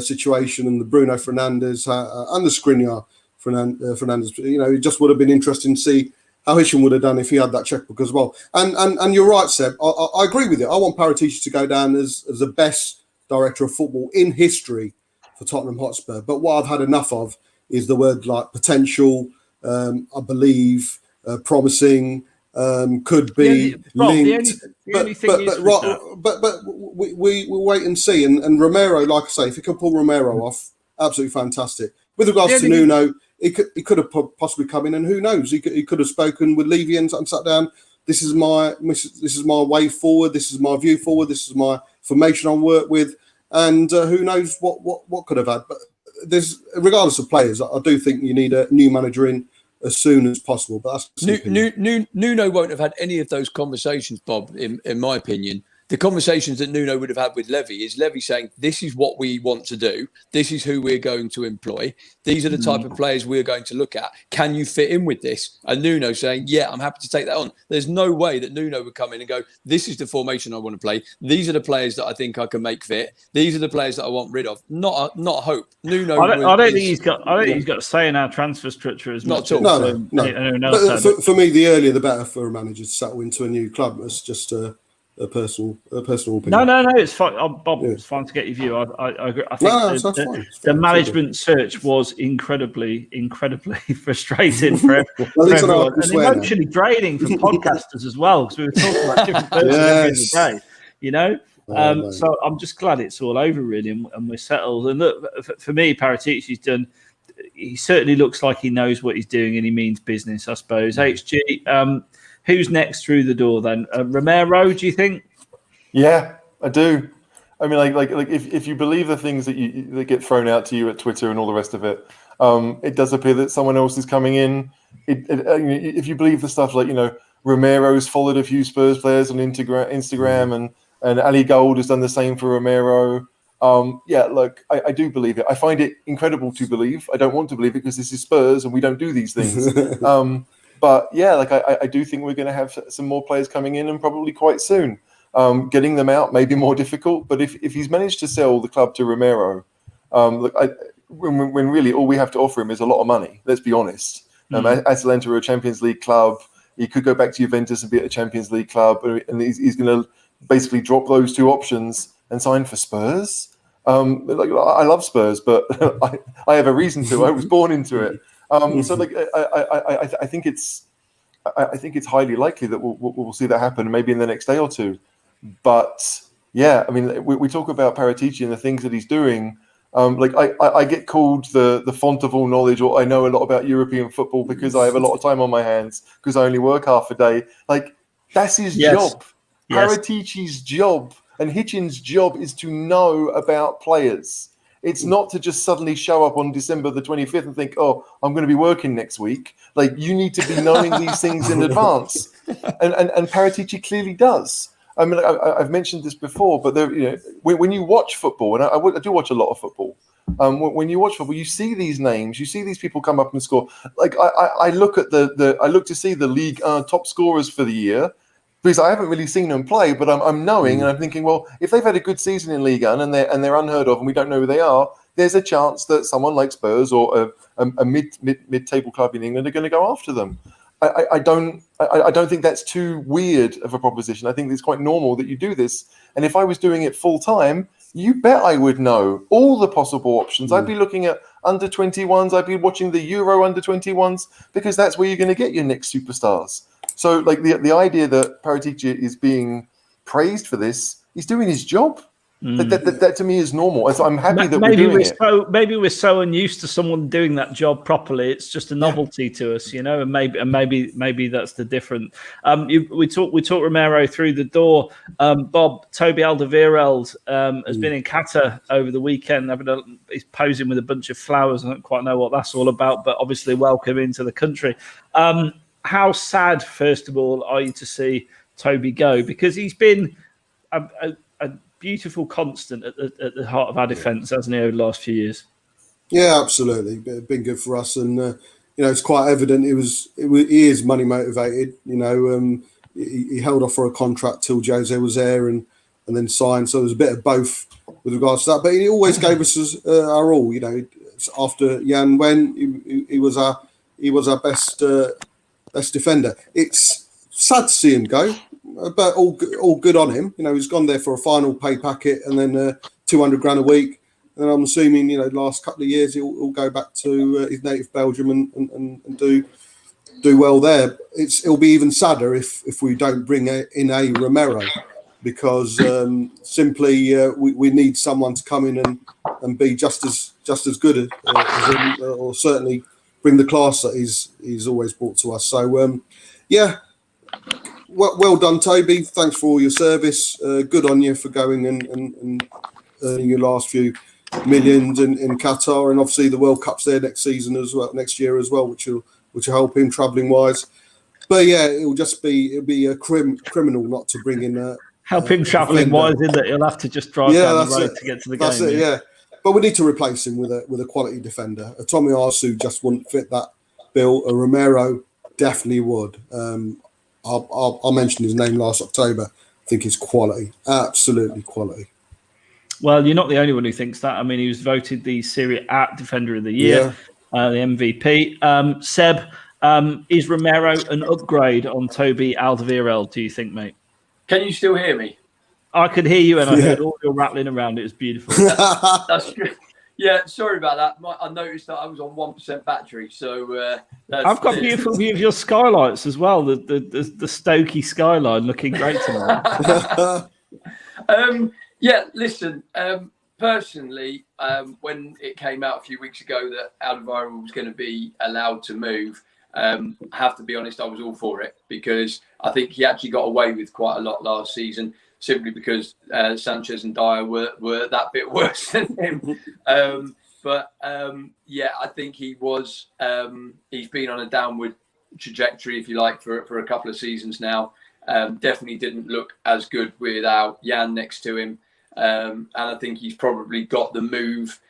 situation and the Bruno Fernandes and the Skriniar Fernandes. You know, it just would have been interesting to see how Hitchin would have done if he had that checkbook as well. And you're right, Seb. I agree with you. I want Paratici to go down as the best director of football in history for Tottenham Hotspur. But what I've had enough of is the word like potential, I believe, promising, could be linked. But we wait and see. And Romero, like I say, if he can pull Romero off, absolutely fantastic. With regards to Nuno, he could have possibly come in, and who knows? He could have spoken with Levy and sat down. This is my way forward. This is my view forward. This is my formation I work with, and who knows what could have had. But there's, regardless of players, I do think you need a new manager in as soon as possible. But that's Nuno won't have had any of those conversations, Bob. In my opinion, the conversations that Nuno would have had with Levy is Levy saying, this is what we want to do. This is who we're going to employ. These are the type of players we're going to look at. Can you fit in with this? And Nuno saying, yeah, I'm happy to take that on. There's no way that Nuno would come in and go, this is the formation I want to play. These are the players that I think I can make fit. These are the players that I want rid of. Not a hope. Nuno. I don't think he's got a say in our transfer structure as much. Not at all. No. Anyone else for me, the earlier the better for a manager to settle into a new club. It's just a personal opinion. No, it's fine. Bob, it's fine to get your view. I agree. I think that's fine. The management search was incredibly frustrating for everyone, and emotionally draining for podcasters as well, because we were talking about different persons every day. You know, so I'm just glad it's all over, really, and we're settled. And look, for me, Paratici's done. He certainly looks like he knows what he's doing, and he means business, I suppose. HG. Who's next through the door then? Romero, do you think? Yeah, I do. I mean, like if you believe the things that get thrown out to you at Twitter and all the rest of it, it does appear that someone else is coming in. If you believe the stuff like, you know, Romero's followed a few Spurs players on Instagram, and Ali Gold has done the same for Romero. Yeah, look, I do believe it. I find it incredible to believe. I don't want to believe it because this is Spurs and we don't do these things. But yeah, like I do think we're going to have some more players coming in, and probably quite soon. Getting them out may be more difficult, but if he's managed to sell the club to Romero, look, when really all we have to offer him is a lot of money. Let's be honest. Atalanta are a Champions League club. He could go back to Juventus and be at a Champions League club, and he's going to basically drop those two options and sign for Spurs. Like, I love Spurs, but I have a reason to. I was born into it. So like I think it's highly likely that we'll see that happen maybe in the next day or two. But yeah, I mean, we talk about Paratici and the things that he's doing. Like I get called the font of all knowledge, or I know a lot about European football because I have a lot of time on my hands because I only work half a day. Like, that's his job. Paratici's job And Hitchens' job is to know about players. It's not to just suddenly show up on December the 25th and think, oh, I'm going to be working next week. Like, you need to be knowing these things in advance. And Paratici clearly does. I mean, I've mentioned this before, but there, when you watch football, and I do watch a lot of football, when you watch football, you see these names, you see these people come up and score. Like, I look at I look to see the league top scorers for the year, because I haven't really seen them play, but I'm knowing and I'm thinking, well, if they've had a good season in Ligue 1 and they're unheard of and we don't know who they are, there's a chance that someone like Spurs or a mid-table club in England are going to go after them. I don't think that's too weird of a proposition. I think it's quite normal that you do this. And if I was doing it full time, you bet I would know all the possible options. I'd be looking at under 21s. I'd be watching the Euro under 21s, because that's where you're going to get your next superstars. So, like, the idea that Paratici is being praised for this, he's doing his job. That to me is normal. So I'm happy that we're doing it. Maybe we're so unused to someone doing that job properly. It's just a novelty to us, and maybe that's the difference. We talked Romero through the door. Bob, Toby Alderweireld has been in Qatar over the weekend. He's posing with a bunch of flowers. I don't quite know what that's all about, but obviously welcome into the country. How sad, first of all, are you to see Toby go? Because he's been a beautiful constant at the heart of our defence, hasn't he, over the last few years? Yeah, absolutely. Been good for us, and it's quite evident he is money motivated. He held off for a contract till Jose was there, and then signed. So there was a bit of both with regards to that. But he always gave us our all. After Jan went, he was our best defender. It's sad to see him go, but all good on him. He's gone there for a final pay packet and then $200,000 a week. And I'm assuming, last couple of years he'll go back to his native Belgium and do well there. It'll be even sadder if we don't bring in a Romero, because simply we need someone to come in and be just as good as him, or certainly bring the class that he's always brought to us. So well done, Toby. Thanks for all your service. Good on you for going and earning your last few millions in Qatar, and obviously the World Cup's there next year as well, which will help him travelling wise. But yeah, it'll be a criminal not to bring in help him travelling wise, in that he'll have to just drive down the road to get to the game. That's it, yeah. But we need to replace him with a quality defender. A Tommy Arsu just wouldn't fit that bill. A Romero definitely would. I'll mention his name last October. I think he's quality, absolutely quality. Well, you're not the only one who thinks that. I mean, he was voted the Serie A Defender of the Year, the MVP. Seb, is Romero an upgrade on Toby Alderweireld, do you think, mate? Can you still hear me? I could hear you, and I heard all your rattling around. It was beautiful. That's good. Yeah, sorry about that. I noticed that I was on 1% battery, so I've got a beautiful view of your skylights as well. The Stokey skyline looking great tonight. Yeah, listen. Personally, when it came out a few weeks ago that Alderweireld was going to be allowed to move, I have to be honest, I was all for it, because I think he actually got away with quite a lot last season, simply because Sanchez and Dyer were that bit worse than him. I think he was. He's been on a downward trajectory, if you like, for a couple of seasons now. Definitely didn't look as good without Jan next to him. And I think he's probably got the move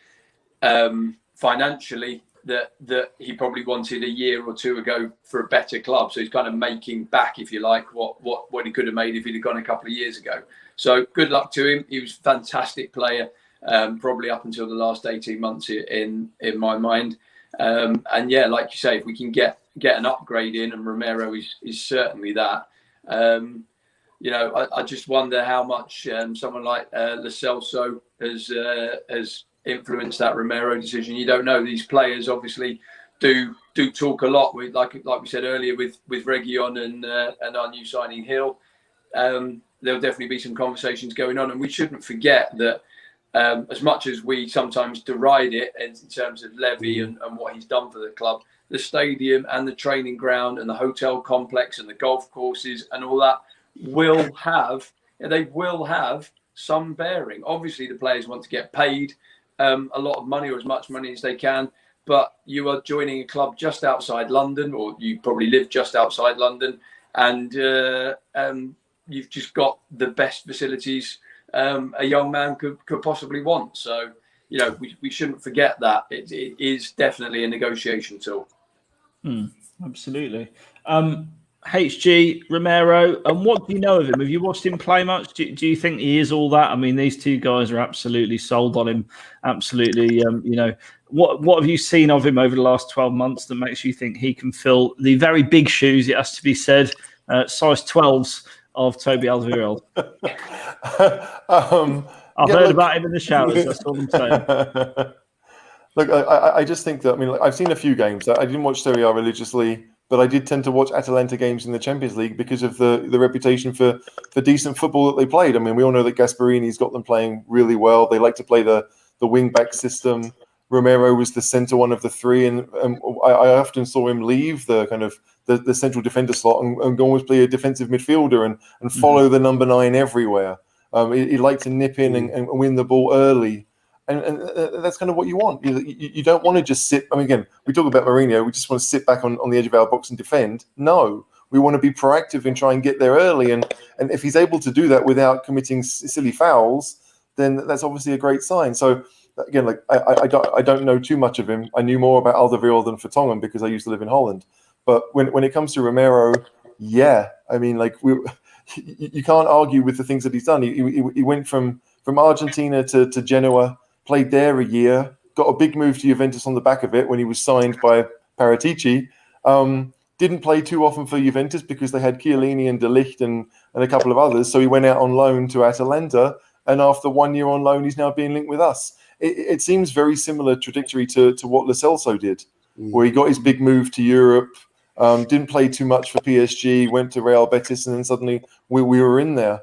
financially that he probably wanted a year or two ago for a better club. So he's kind of making back, if you like, what he could have made if he'd have gone a couple of years ago. So good luck to him. He was a fantastic player, probably up until the last 18 months in my mind. And yeah, like you say, if we can get an upgrade in, and Romero is certainly that. I just wonder how much someone like Lo Celso has influenced that Romero decision. You don't know. These players obviously do talk a lot with, like we said earlier, with Reguilon and our new signing Hill. There'll definitely be some conversations going on, and we shouldn't forget that as much as we sometimes deride it in terms of Levy and what he's done for the club, the stadium and the training ground and the hotel complex and the golf courses and all that will have some bearing. Obviously, the players want to get paid a lot of money or as much money as they can, but you are joining a club just outside London, or you probably live just outside London, and you've just got the best facilities a young man could possibly want. So, we shouldn't forget that. It is definitely a negotiation tool. Absolutely. HG, Romero, and what do you know of him? Have you watched him play much? Do you think he is all that? I mean, these two guys are absolutely sold on him. Absolutely. What have you seen of him over the last 12 months that makes you think he can fill the very big shoes, it has to be said, size 12s of Toby Alderweireld? I've heard about him in the showers. That's all I'm saying. Look, I just think that, I've seen a few games. I didn't watch Serie A religiously, but I did tend to watch Atalanta games in the Champions League because of the reputation for decent football that they played. We all know that Gasperini's got them playing really well. They like to play the wing-back system. Romero was the centre one of the three, and I often saw him leave the kind of the central defender slot and go always play a defensive midfielder and follow the number 9 everywhere. He liked to nip in and win the ball early. And that's kind of what you want. You don't want to just sit. Again, we talk about Mourinho. We just want to sit back on the edge of our box and defend. No, we want to be proactive and try and get there early. And if he's able to do that without committing silly fouls, then that's obviously a great sign. So again, I don't know too much of him. I knew more about Alderweireld than Tottenham because I used to live in Holland. But when it comes to Romero, you can't argue with the things that he's done. He went from Argentina to Genoa. Played there a year, got a big move to Juventus on the back of it when he was signed by Paratici. Didn't play too often for Juventus because they had Chiellini and De Ligt and a couple of others. So he went out on loan to Atalanta. And after 1 year on loan, he's now being linked with us. It seems very similar trajectory to what Lo Celso did, where he got his big move to Europe, didn't play too much for PSG, went to Real Betis, and then suddenly we were in there.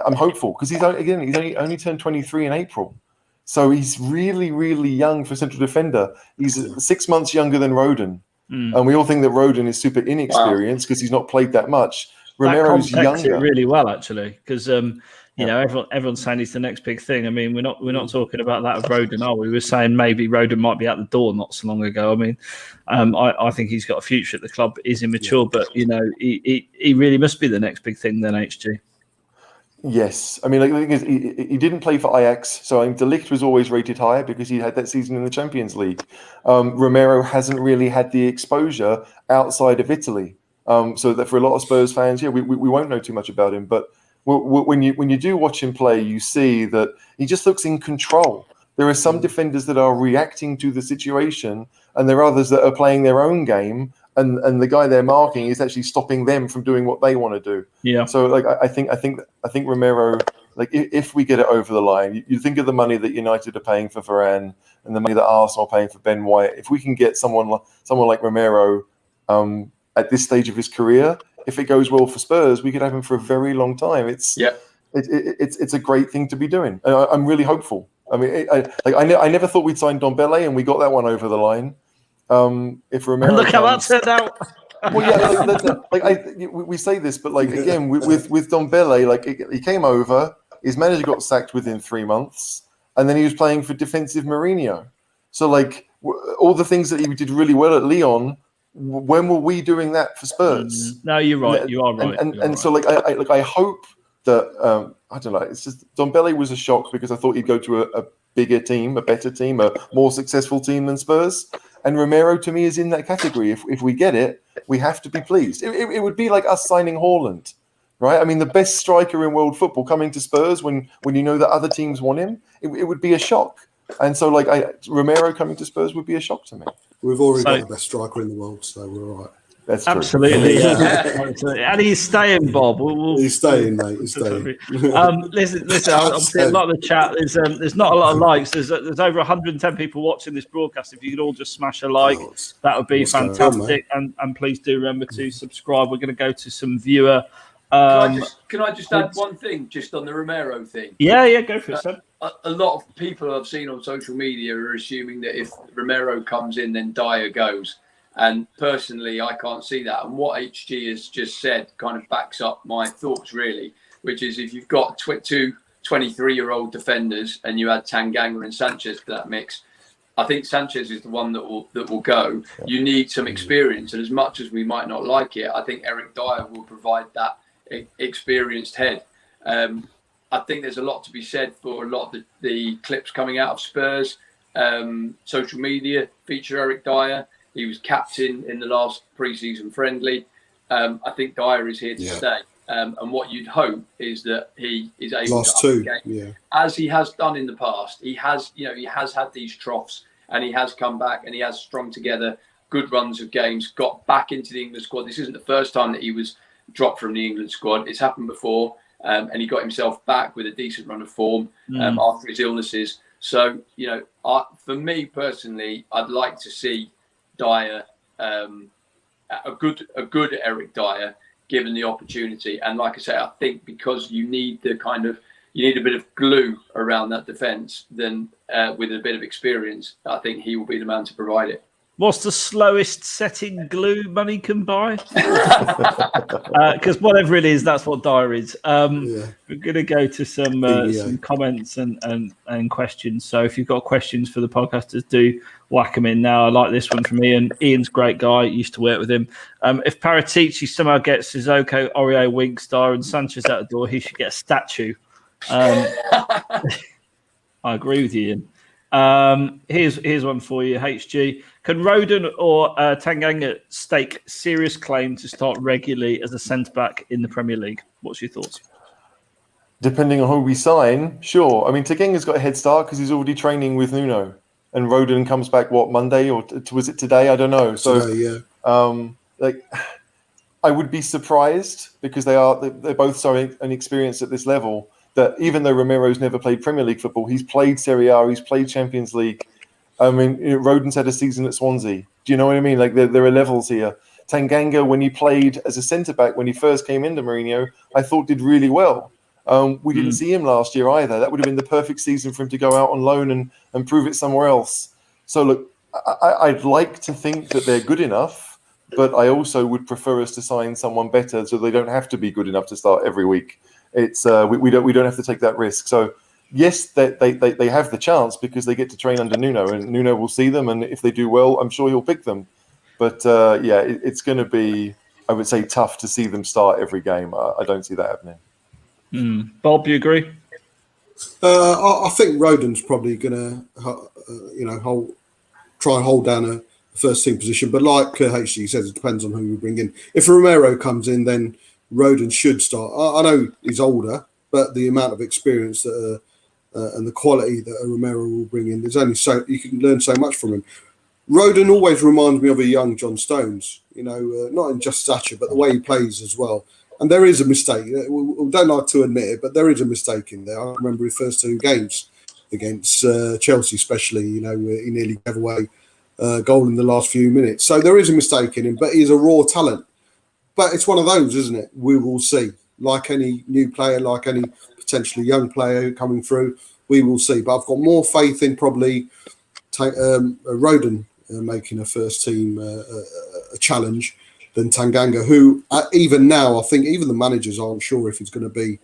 I'm hopeful because he's only turned 23 in April. So he's really, really young for central defender. He's 6 months younger than Rodon. And we all think that Rodon is super inexperienced because he's not played that much. Romero's younger. It really well, actually, because everyone's saying he's the next big thing. We're not talking about that of Rodon, are we? We were saying maybe Rodon might be out the door not so long ago. I think he's got a future at the club. He's immature, but he really must be the next big thing then, HG. Yes. The thing is, he didn't play for Ajax, so De Ligt was always rated higher because he had that season in the Champions League. Romero hasn't really had the exposure outside of Italy. So that for a lot of Spurs fans, we won't know too much about him. But when you do watch him play, you see that he just looks in control. There are some defenders that are reacting to the situation, and there are others that are playing their own game. And the guy they're marking is actually stopping them from doing what they want to do. Yeah. So I think Romero, if we get it over the line, you think of the money that United are paying for Varane and the money that Arsenal are paying for Ben White. If we can get someone like Romero at this stage of his career, if it goes well for Spurs, we could have him for a very long time. It's a great thing to be doing. I'm really hopeful. I never thought we'd sign Ndombele, and we got that one over the line. If Romero look how that turned out. We say this, but again with Ndombele, he came over, his manager got sacked within 3 months, and then he was playing for defensive Mourinho. So all the things that he did really well at Lyon, when were we doing that for Spurs? No, you're right. You are right. So I hope that I don't know. It's just Ndombele was a shock because I thought he'd go to a bigger team, a better team, a more successful team than Spurs. And Romero, to me, is in that category. If we get it, we have to be pleased. It would be like us signing Haaland, right? The best striker in world football coming to Spurs when you know that other teams want him, it would be a shock. And so, Romero coming to Spurs would be a shock to me. We've already got the best striker in the world, so we're all right. That's true. Absolutely, yeah. And he's staying, Bob. He's staying, mate. He's staying. Listen. I'm seeing a lot of the chat. There's not a lot of likes. There's over 110 people watching this broadcast. If you could all just smash a like, that would be fantastic. And please do remember to subscribe. We're going to go to some viewer. Can I just add one thing, just on the Romero thing? Yeah, go for it, son. A lot of people I've seen on social media are assuming that if Romero comes in, then Dyer goes. And personally, I can't see that. And what HG has just said kind of backs up my thoughts, really. which is if you've got two 23-year-old defenders and you add Tanganga and Sanchez to that mix, I think Sanchez is the one that will go. You need some experience, and as much as we might not like it, I think Eric Dyer will provide that experienced head. I think there's a lot to be said for a lot of the clips coming out of Spurs. Social media feature Eric Dyer. He was captain in the last pre-season friendly. I think Dyer is here to stay. And what you'd hope is that he is able to up the game, as he has done in the past. He has had these troughs, and he has come back, and he has strung together good runs of games, got back into the England squad. This isn't the first time that he was dropped from the England squad. It's happened before, and he got himself back with a decent run of form after his illnesses. So, for me personally, I'd like to see Dyer, a good Eric Dyer, given the opportunity. And like I say, I think because you need a bit of glue around that defence, then with a bit of experience, I think he will be the man to provide it. What's the slowest setting glue money can buy? Because whatever it is, that's what Dyer is. We're going to go to some comments and questions. So if you've got questions for the podcasters, do whack them in now. I like this one from Ian. Ian's a great guy. Used to work with him. If Paratici somehow gets Sissoko, Aurier, Winkstar and Sanchez out the door, he should get a statue. I agree with you, Ian. Here's one for you, HG. Can Rodon or Tanganga stake serious claim to start regularly as a centre-back in the Premier League? What's your thoughts? Depending on who we sign, sure. I mean, Taganga's got a head start because he's already training with Nuno. And Rodon comes back, Monday? Or was it today? I don't know. So, today, I would be surprised because they're both so inexperienced at this level that even though Romero's never played Premier League football, he's played Serie A, he's played Champions League. I mean, Rodon's had a season at Swansea. Do you know what I mean? Like there are levels here. Tanganga, when he played as a centre-back, when he first came into Mourinho, I thought did really well. We didn't see him last year either. That would have been the perfect season for him to go out on loan and prove it somewhere else. So look, I'd like to think that they're good enough, but I also would prefer us to sign someone better so they don't have to be good enough to start every week. It's we don't have to take that risk. So yes, they have the chance because they get to train under Nuno, and Nuno will see them, and if they do well, I'm sure he'll pick them. But it's going to be, I would say, tough to see them start every game. I don't see that happening. Bob, you agree? I think Rodon's probably going to, try and hold down a first team position. But like HG says, it depends on who we bring in. If Romero comes in, then Rodon should start. I know he's older, but the amount of experience that and the quality that Romero will bring in, there's only so you can learn so much from him. Rodon always reminds me of a young John Stones, not in just stature, but the way he plays as well. And there is a mistake. We don't like to admit it, but there is a mistake in there. I remember his first two games against Chelsea, especially, he nearly gave away a goal in the last few minutes. So there is a mistake in him, but he's a raw talent. But it's one of those, isn't it? We will see. Like any new player, like any potentially young player coming through, we will see. But I've got more faith in probably Rodon making a first team a challenge than Tanganga, who even now, I think even the managers aren't sure if he's going to be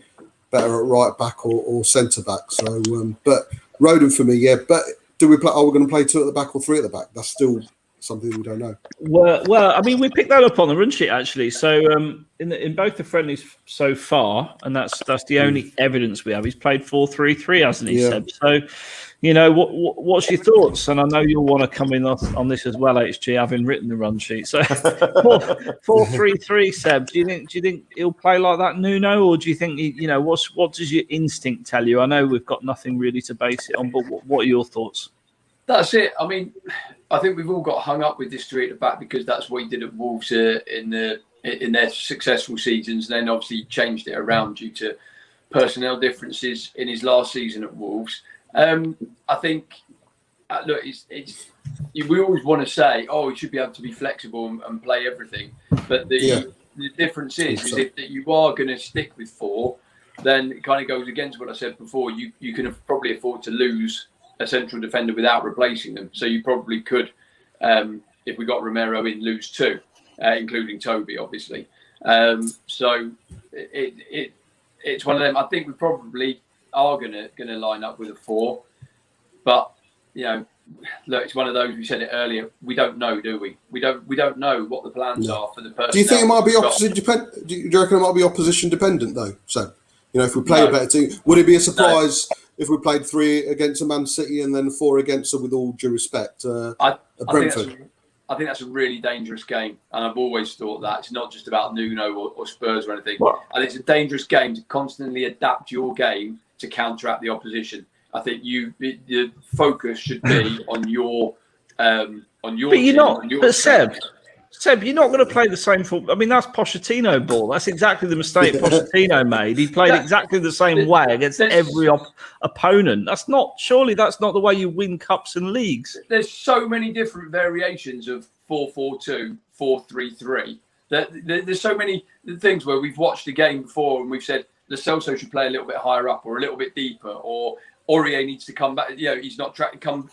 better at right back or centre back. So, but Rodon for me, yeah. But do we play? Are we going to play two at the back or three at the back? That's still something we don't know. Well, I mean, we picked that up on the run sheet actually. So, in both the friendlies so far, and that's the only evidence we have. He's played 4-3-3, hasn't he, Seb? So, what's your thoughts? And I know you'll want to come in on this as well, HG, having written the run sheet. So, 4-3-3, Seb. Do you think he'll play like that, Nuno, or do you think what does your instinct tell you? I know we've got nothing really to base it on, but what are your thoughts? That's it. I mean, I think we've all got hung up with this three at the back because that's what he did at Wolves in their successful seasons. And then obviously changed it around due to personnel differences in his last season at Wolves. I think, look, we always want to say, he should be able to be flexible and play everything. But the difference is if you are going to stick with four, then it kind of goes against what I said before. You can probably afford to lose a central defender without replacing them. So you probably could, if we got Romero in, lose two, including Toby, obviously. So it's one of them. I think we probably are gonna line up with a 4, but look, it's one of those. We said it earlier. We don't know, do we? We don't know what the plans are for the person. Do you think it might be opposite dependent? Do you reckon it might be opposition dependent though? So, if we play a better team, would it be a surprise if we played 3 against a Man City and then 4 against, with all due respect, Brentford? I think that's a really dangerous game, and I've always thought that it's not just about Nuno or Spurs or anything. I think it's a dangerous game to constantly adapt your game to counteract the opposition. I think the focus should be on your But you're not. But Seb, you're not going to play the same football. I mean, that's Pochettino ball. That's exactly the mistake Pochettino made. He played exactly the same way against every opponent. Surely that's not the way you win cups and leagues. There's so many different variations of 4-4-2, 4-3-3. There's so many things where we've watched the game before and we've said Lo Celso should play a little bit higher up or a little bit deeper, or Aurier needs to come back. He's not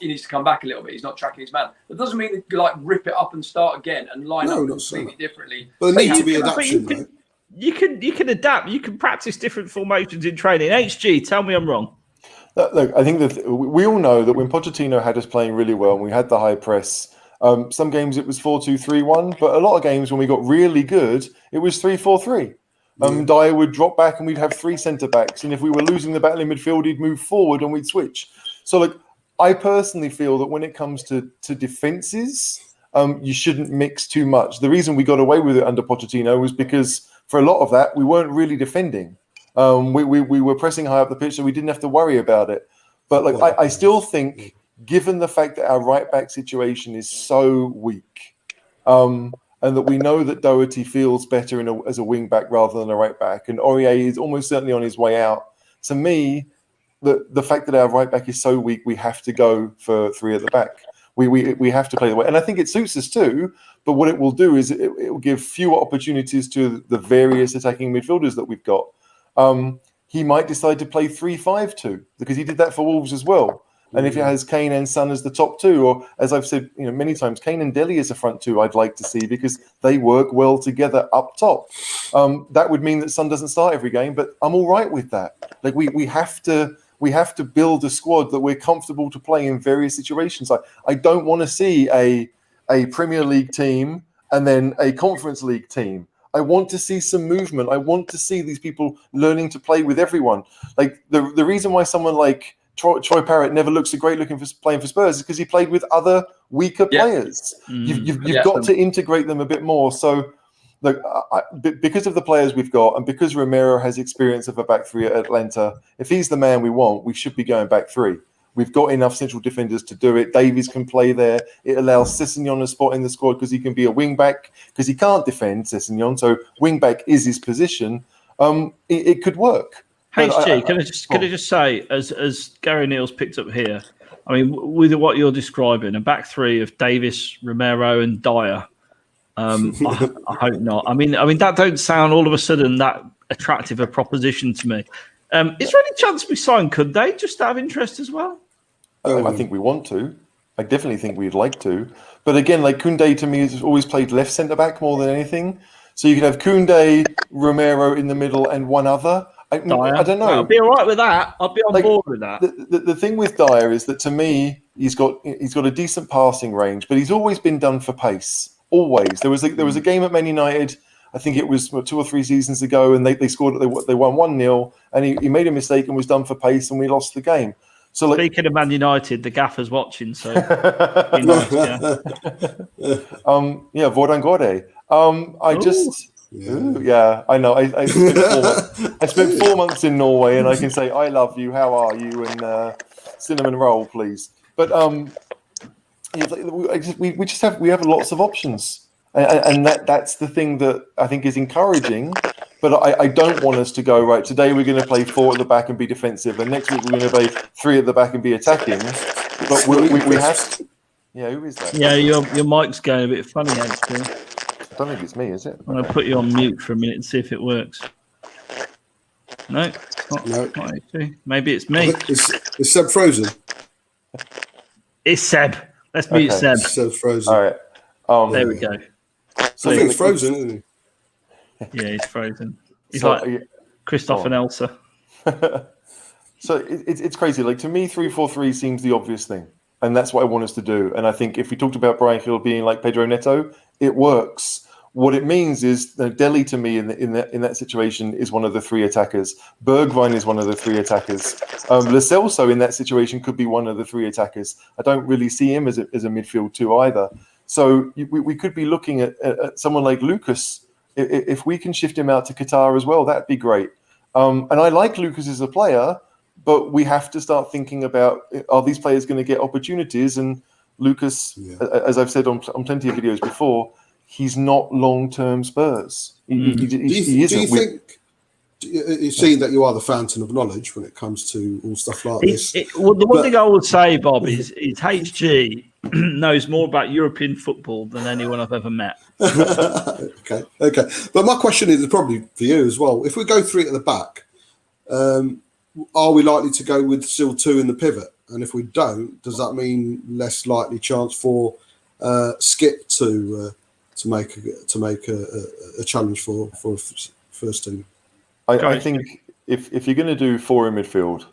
he needs to come back a little bit. He's not tracking his man. That doesn't mean that rip it up and start again and line up completely differently. But there needs to be adaptation, right? You can adapt. You can practice different formations in training. HG, tell me I'm wrong. Look, I think that we all know that when Pochettino had us playing really well and we had the high press, some games it was 4-2-3-1, but a lot of games when we got really good, it was 3-4-3. Dyer would drop back and we'd have 3 centre-backs. And if we were losing the battle in midfield, he'd move forward and we'd switch. So, I personally feel that when it comes to defences, you shouldn't mix too much. The reason we got away with it under Pochettino was because for a lot of that, we weren't really defending. We were pressing high up the pitch, so we didn't have to worry about it. But, I still think, given the fact that our right-back situation is so weak, and that we know that Doherty feels better as a wing-back rather than a right-back, and Aurier is almost certainly on his way out. To me, the fact that our right-back is so weak, we have to go for 3 at the back. We have to play the way. And I think it suits us too, but what it will do is it will give fewer opportunities to the various attacking midfielders that we've got. He might decide to play 3-5-2, because he did that for Wolves as well. And if it has Kane and Son as the top 2, or as I've said many times, Kane and Dele as a front 2, I'd like to see, because they work well together up top. That would mean that Son doesn't start every game, but I'm all right with that. We have to build a squad that we're comfortable to play in various situations. I don't want to see a Premier League team and then a Conference League team. I want to see some movement. I want to see these people learning to play with everyone. The reason why someone like Troy Parrott never looks so great looking for playing for Spurs is because he played with other weaker players. You've got to integrate them a bit more. So, look, because of the players we've got, and because Romero has experience of a back 3 at Atlanta, if he's the man we want, we should be going back 3. We've got enough central defenders to do it. Davies can play there. It allows Sessegnon a spot in the squad because he can be a wing back, because he can't defend Sessegnon. So wing back is his position. It could work. HG, can I just say, as Gary Neal's picked up here, I mean, with what you're describing, a back 3 of Davis, Romero, and Dyer. I hope not. I mean that don't sound all of a sudden that attractive a proposition to me. Is there any chance we sign Kunde just out of interest as well? I think we want to. I definitely think we'd like to. But again, Kunde to me has always played left centre back more than anything. So you could have Kunde, Romero in the middle, and one other. I don't know. I'll be all right with that. I'll be on board with that. The thing with Dyer is that to me, he's got a decent passing range, but he's always been done for pace. Always. There was a game at Man United, I think it was 2 or 3 seasons ago, and they scored. They won 1-0, and he made a mistake and was done for pace, and we lost the game. So speaking of Man United, the gaffer's watching, so be nice, Vordan Gorde. I know. I spent 4 months in Norway, and I can say I love you. How are you? And cinnamon roll, please. But we have lots of options, and that's the thing that I think is encouraging. But I don't want us to go right. Today we're going to play 4 at the back and be defensive, and next week we're going to play 3 at the back and be attacking. But we have to. Yeah, who is that? Yeah, your mic's going a bit funny actually. I don't think it's me, is it? I'm going to put you on mute for a minute and see if it works. No, it's not. No. Not actually. Maybe it's me. Is Seb frozen? It's Seb. Let's mute Seb. Seb's frozen. All right. There we go. So I think it's frozen, isn't he? Yeah, he's frozen. He's Christoph and Elsa. So it's crazy. Like, to me, 3-4-3 seems the obvious thing, and that's what I want us to do. And I think if we talked about Bryan Gil being like Pedro Neto, it works. What it means is that Dele, to me, in that situation, is one of the three attackers. Bergwijn is one of the three attackers. Lo Celso in that situation could be one of the three attackers. I don't really see him as a midfield two either. So we could be looking at someone like Lucas. If we can shift him out to Qatar as well, that'd be great. And I like Lucas as a player, but we have to start thinking about, are these players going to get opportunities? And Lucas, as I've said on plenty of videos before, he's not long-term Spurs. Do you think, seeing that you are the fountain of knowledge when it comes to all stuff like this? Well, the one thing I would say, Bob, is HG knows more about European football than anyone I've ever met. Okay. But my question is probably for you as well. If we go three at the back, are we likely to go with still two in the pivot? And if we don't, does that mean less likely chance for Skip to make a challenge for first team? I think if you're going to do four in midfield,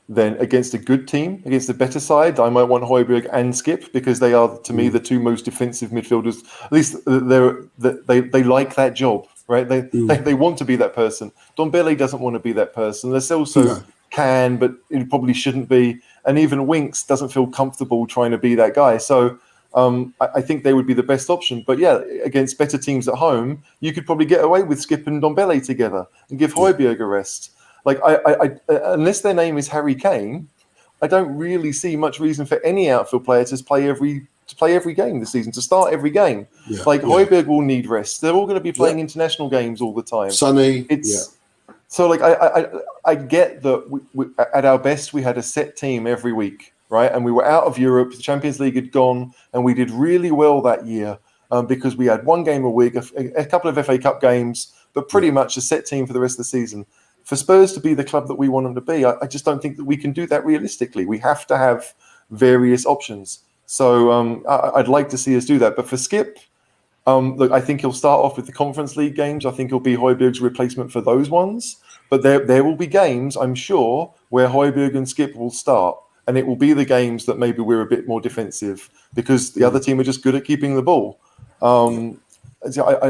then against a good team, against a better side, I might want Højbjerg and Skip, because they are, to me, the two most defensive midfielders. At least they like that job, right? They want to be that person. Ndombele doesn't want to be that person. Lo Celso can, but it probably shouldn't be. And even Winks doesn't feel comfortable trying to be that guy. So I think they would be the best option. But yeah, against better teams at home, you could probably get away with Skip and Ndombele together and give Højbjerg a rest. Like, I unless their name is Harry Kane, I don't really see much reason for any outfield player to play every game this season, to start every game. Højbjerg will need rest. They're all going to be playing international games all the time. Sonny, So like I get that we, at our best we had a set team every week, right? And we were out of Europe. The Champions League had gone, and we did really well that year because we had one game a week, a couple of FA Cup games, but pretty much a set team for the rest of the season. For Spurs to be the club that we want them to be, I just don't think that we can do that realistically. We have to have various options. So I'd like to see us do that. But for Skip, look, I think he'll start off with the Conference League games. I think he'll be Højbjerg's replacement for those ones. But there will be games, I'm sure, where Højbjerg and Skip will start. And it will be the games that maybe we're a bit more defensive because the other team are just good at keeping the ball. I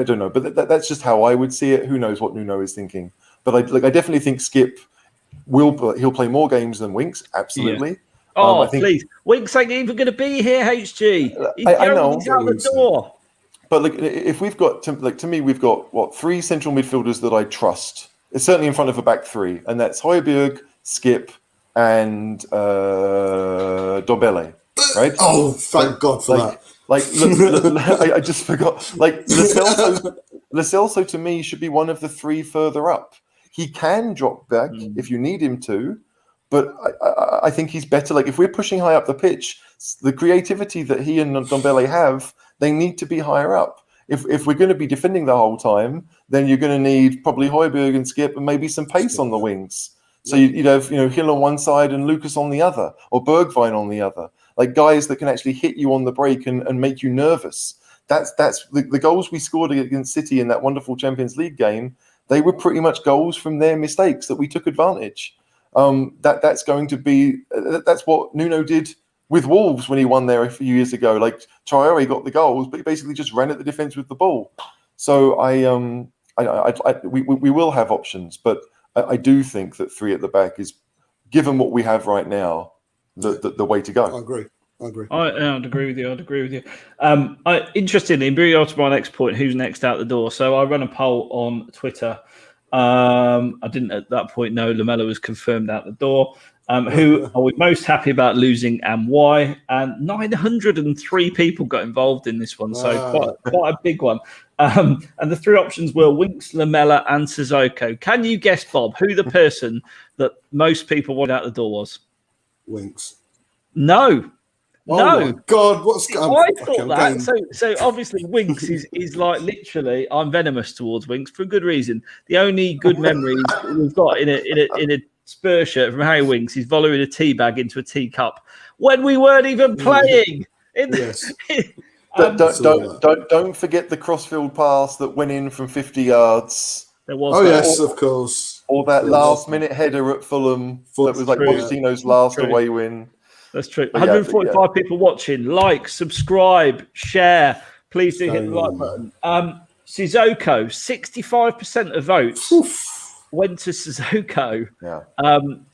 don't know. But that's just how I would see it. Who knows what Nuno is thinking. But I definitely think Skip he'll play more games than Winks. Absolutely. Yeah. Oh, please! Winks ain't even going to be here. HG. I know. He's out the door. But look, if we've got to me, we've got three central midfielders that I trust. It's certainly in front of a back three, and that's Højbjerg, Skip, and Ndombele. Right? Oh, thank God for that. I just forgot. Like Lo Celso to me should be one of the three further up. He can drop back if you need him to, but I think he's better. Like if we're pushing high up the pitch, the creativity that he and Ndombele have, they need to be higher up. If we're going to be defending the whole time, then you're going to need probably Højbjerg and Skip and maybe some pace on the wings. So you'd have Gil on one side and Lucas on the other, or Bergwijn on the other, like guys that can actually hit you on the break and make you nervous. That's the goals we scored against City in that wonderful Champions League game. They were pretty much goals from their mistakes that we took advantage. That's going to be that's what Nuno did with Wolves when he won there a few years ago. Like Traore got the goals, but he basically just ran at the defense with the ball. So we will have options, but I do think that three at the back is, given what we have right now, the way to go. I agree. I'd agree with you. Interestingly, in bringing on to my next point, who's next out the door? So I ran a poll on Twitter. I didn't at that point know Lamela was confirmed out the door. Who are we most happy about losing and why? And 903 people got involved in this one, so quite a big one. And the three options were Winks, Lamela, and Sissoko. Can you guess, Bob, who the person that most people wanted out the door was? Winks. No. Oh no. My God, what's going on? I thought that. So obviously Winks is like literally, I'm venomous towards Winks for a good reason. The only good memories we've got in a Spurs shirt from Harry Winks is volleying a tea bag into a teacup when we weren't even playing. Yes. Don't forget the crossfield pass that went in from 50 yards There was. Oh that. yes, of course. Or that Yes. last-minute header at Fulham that was like True. Pochettino's last True. away win. That's true. But yeah, 145 people watching. Like, subscribe, share. Please do hit the like button. Sissoko, 65% of votes went to Sissoko. Yeah.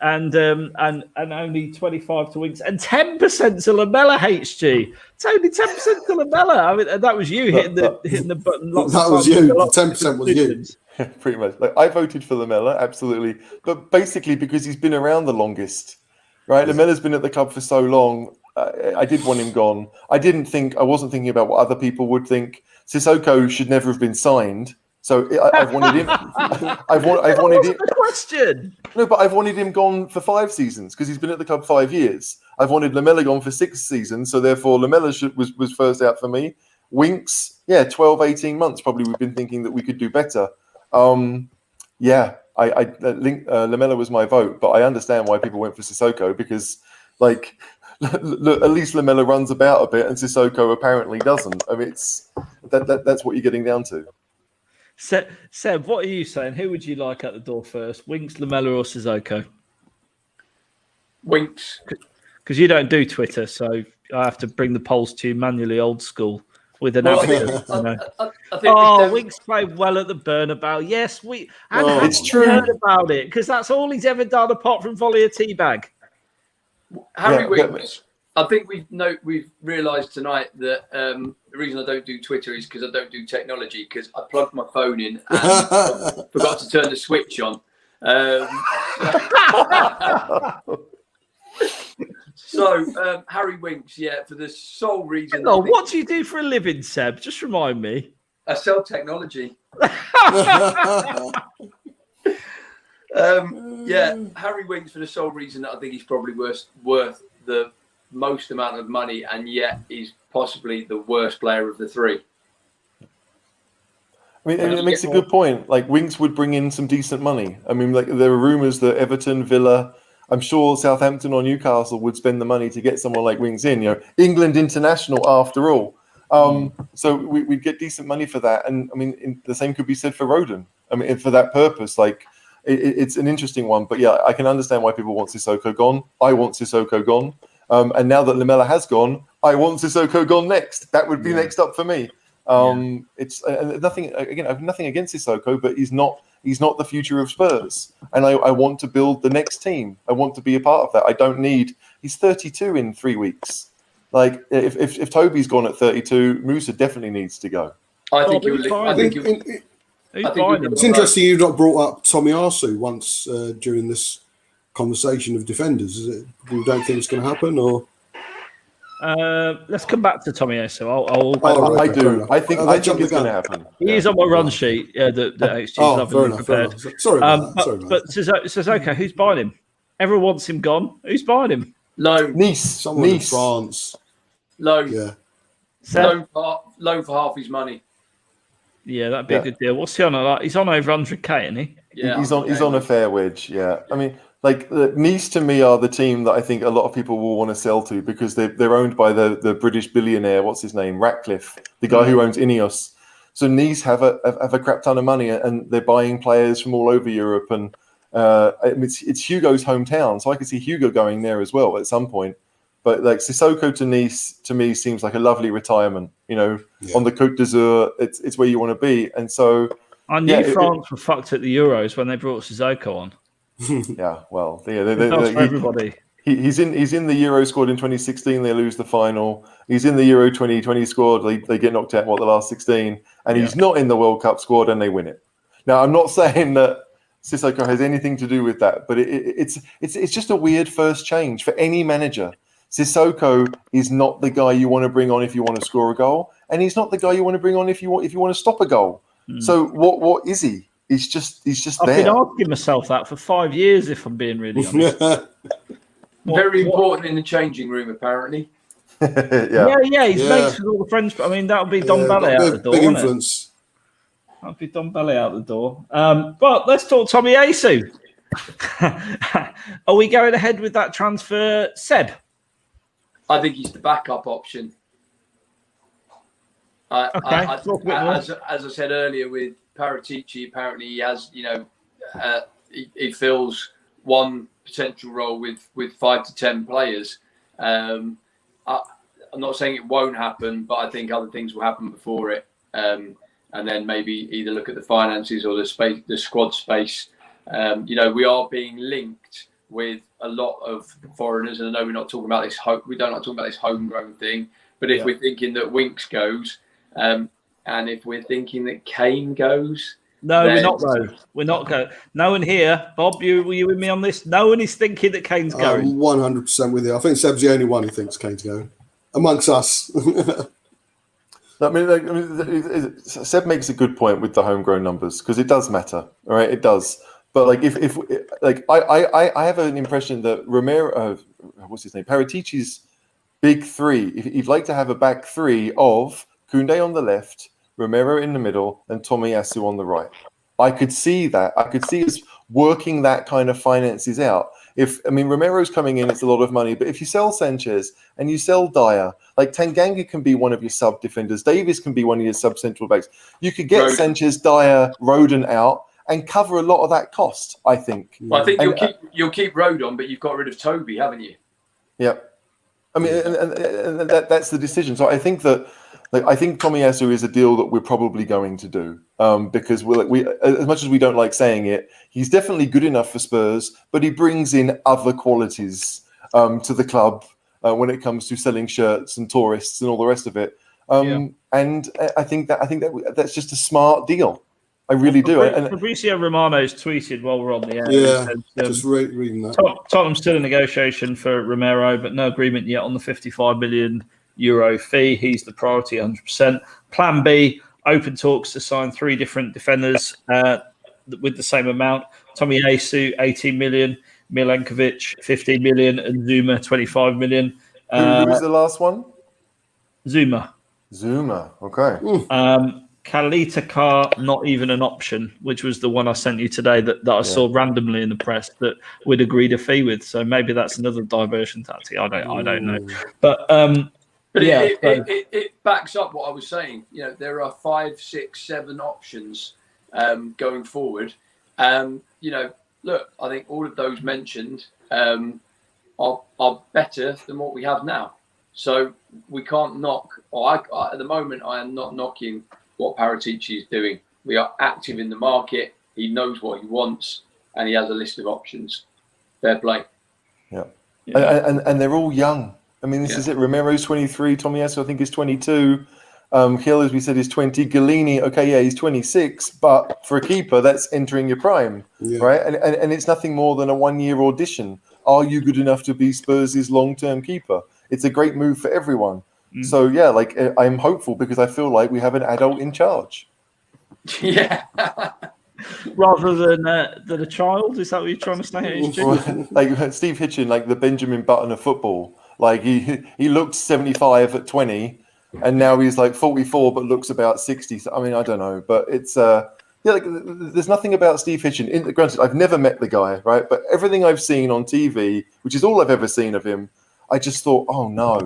And only 25 to Winks and 10% to Lamela HG. It's only 10% to Lamela. I mean, and that was you hitting the button. Lots That of was times. you. Lots of 10% was you. decisions. Pretty much. Like, I voted for Lamela, absolutely, but basically because he's been around the longest, right? Lamela's been at the club for so long. I did want him gone. I wasn't thinking about what other people would think. Sissoko should never have been signed. So I've wanted him. I've wanted him. The question. No, but I've wanted him gone for 5 seasons because he's been at the club 5 years. I've wanted Lamela gone for 6 seasons, so therefore Lamela was first out for me. Winks, 12, 18 months probably. We've been thinking that we could do better. Lamela was my vote, but I understand why people went for Sissoko because, like, look, at least Lamela runs about a bit and Sissoko apparently doesn't. I mean, that's what you're getting down to. Seb, what are you saying? Who would you like at the door first? Winks, Lamela, or Sissoko? Winks. Because you don't do Twitter, so I have to bring the polls to you manually, old school, with an advocate. I think Winks played well at the Bernabeu. Yes, it's true. Heard about it because that's all he's ever done apart from volley a teabag. Harry Winks. I think we've realised tonight that the reason I don't do Twitter is because I don't do technology because I plugged my phone in and forgot to turn the switch on. So Harry Winks, for the sole reason. What do you do for a living, Seb? Just remind me. I sell technology. Harry Winks for the sole reason that I think he's probably worth the most amount of money, and yet he's possibly the worst player of the 3. I mean, it makes a good point. Like, Winks would bring in some decent money. I mean, like, there are rumours that Everton, Villa, I'm sure Southampton or Newcastle would spend the money to get someone like Winks in. England international after all. So we'd get decent money for that. And I mean, the same could be said for Rodon. I mean, for that purpose, like, it's an interesting one. But yeah, I can understand why people want Sissoko gone. I want Sissoko gone. And now that Lamela has gone, I want Sissoko gone next. That would be next up for me. It's nothing. Again, I have nothing against Sissoko, but he's not the future of Spurs. And I want to build the next team. I want to be a part of that. I don't need. He's 32 in 3 weeks. Like, if Toby's gone at 32, Musa definitely needs to go. It's interesting you've not brought up Tomiyasu once during this conversation of defenders. Is it? You don't think it's going to happen, or? Let's come back to Tomiyasu. I do. I think it's going to happen. He is on my run sheet. The HG's lovely prepared. Sorry about that. But Sissoko, who's buying him? Everyone wants him gone. Who's buying him? Loan. Nice. In France. Loan. Yeah. Loan for half his money. Yeah, that'd be a good deal. What's he on? He's on over 100k, isn't he? Yeah. He's on a fair wage. Yeah. I mean, like, Nice to me are the team that I think a lot of people will want to sell to because they're owned by the British billionaire. What's his name? Ratcliffe, the guy who owns Ineos. So Nice have a crap ton of money and they're buying players from all over Europe. And it's Hugo's hometown, so I could see Hugo going there as well at some point. But like Sissoko to Nice, to me, seems like a lovely retirement. On the Côte d'Azur, it's where you want to be. And so I knew France were fucked at the Euros when they brought Sissoko on. Yeah, well, for everybody. He's in the Euro squad in 2016. They lose the final. He's in the Euro 2020 squad. They get knocked out the last 16, and he's not in the World Cup squad, and they win it. Now, I'm not saying that Sissoko has anything to do with that, but it's just a weird first change for any manager. Sissoko is not the guy you want to bring on if you want to score a goal, and he's not the guy you want to bring on if you want to stop a goal. So what is he? He's just there. I've been asking myself that for 5 years, if I'm being really honest. Very important in the changing room, apparently. Yeah. He's mates with all the French. I mean, that'll be Don Ballet out the door. Big influence. That'll be Don Ballet out the door. But let's talk Tomiyasu. Are we going ahead with that transfer, Seb? I think he's the backup option. As I said earlier, with Paratici apparently he has, he fills one potential role with 5 to 10 players. I'm not saying it won't happen, but I think other things will happen before it. And then maybe either look at the finances or the squad space. We are being linked with a lot of foreigners, and I know we're not talking about this. We don't like talking about this homegrown thing. But if we're thinking that Winks goes, and if we're thinking that Kane goes, no, we're not though. We're not going. No one here, Bob. Were you with me on this? No one is thinking that Kane's going. I'm 100% with you. I think Seb's the only one who thinks Kane's going amongst us. Seb makes a good point with the homegrown numbers because it does matter. All right, it does. But I have an impression that Romero, what's his name, Paratici's big three. If you'd like to have a back three of Koundé on the left, Romero in the middle, and Tomiyasu on the right. I could see that. I could see us working that kind of finances out. Romero's coming in, it's a lot of money, but if you sell Sanchez and you sell Dyer, like Tanganga can be one of your sub defenders, Davis can be one of your sub central backs. You could get Sanchez, Dyer, Rodon out and cover a lot of that cost, I think. Well, I think you'll keep Rodon, but you've got rid of Toby, haven't you? Yeah. And that's the decision. So I think that I think Tomiyasu is a deal that we're probably going to do because we as much as we don't like saying it, he's definitely good enough for Spurs, but he brings in other qualities to the club when it comes to selling shirts and tourists and all the rest of it. And I think that's just a smart deal. I really do. Fabrizio Romano's tweeted while we're on the air. Yeah, just reading that. Tottenham's still in negotiation for Romero, but no agreement yet on the €55 million fee. He's the priority, 100%. Plan B: open talks to sign 3 different defenders with the same amount. Tomiyasu, 18 million. Milenkovic, 15 million, and Zuma, 25 million. Who was the last one? Zuma. Okay. Kalita Carr, not even an option, which was the one I sent you today that I saw randomly in the press that we'd agreed a fee with. So maybe that's another diversion tactic. I don't know. But it backs up what I was saying. There are 5, 6, 7 options going forward. Look, I think all of those mentioned are better than what we have now. So we can't knock. At the moment, I am not knocking what Paratici is doing. We are active in the market. He knows what he wants, and he has a list of options. Fair play. Yeah. And they're all young. This is it. Romero's 23. Tomiyasu, I think, is 22. Gil, as we said, is 20. Galini, he's 26. But for a keeper, that's entering your prime, right? And it's nothing more than a 1-year audition. Are you good enough to be Spurs' long-term keeper? It's a great move for everyone. So I'm hopeful because I feel like we have an adult in charge. Yeah. Rather than a child, is that what you're trying to say? Like Steve Hitchen, like the Benjamin Button of football. Like he looked 75 at 20, and now he's like 44, but looks about 60. I don't know, but it's there's nothing about Steve Hitchen. Granted, I've never met the guy, right? But everything I've seen on TV, which is all I've ever seen of him, I just thought, oh no,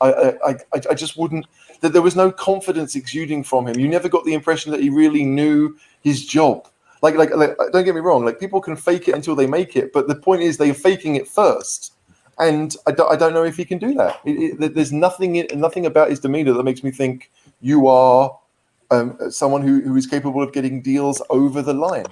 I just wouldn't. That there was no confidence exuding from him. You never got the impression that he really knew his job. Like don't get me wrong. Like people can fake it until they make it, but the point is they're faking it first. And I don't know if he can do that. There's nothing about his demeanor that makes me think you are someone who is capable of getting deals over the line.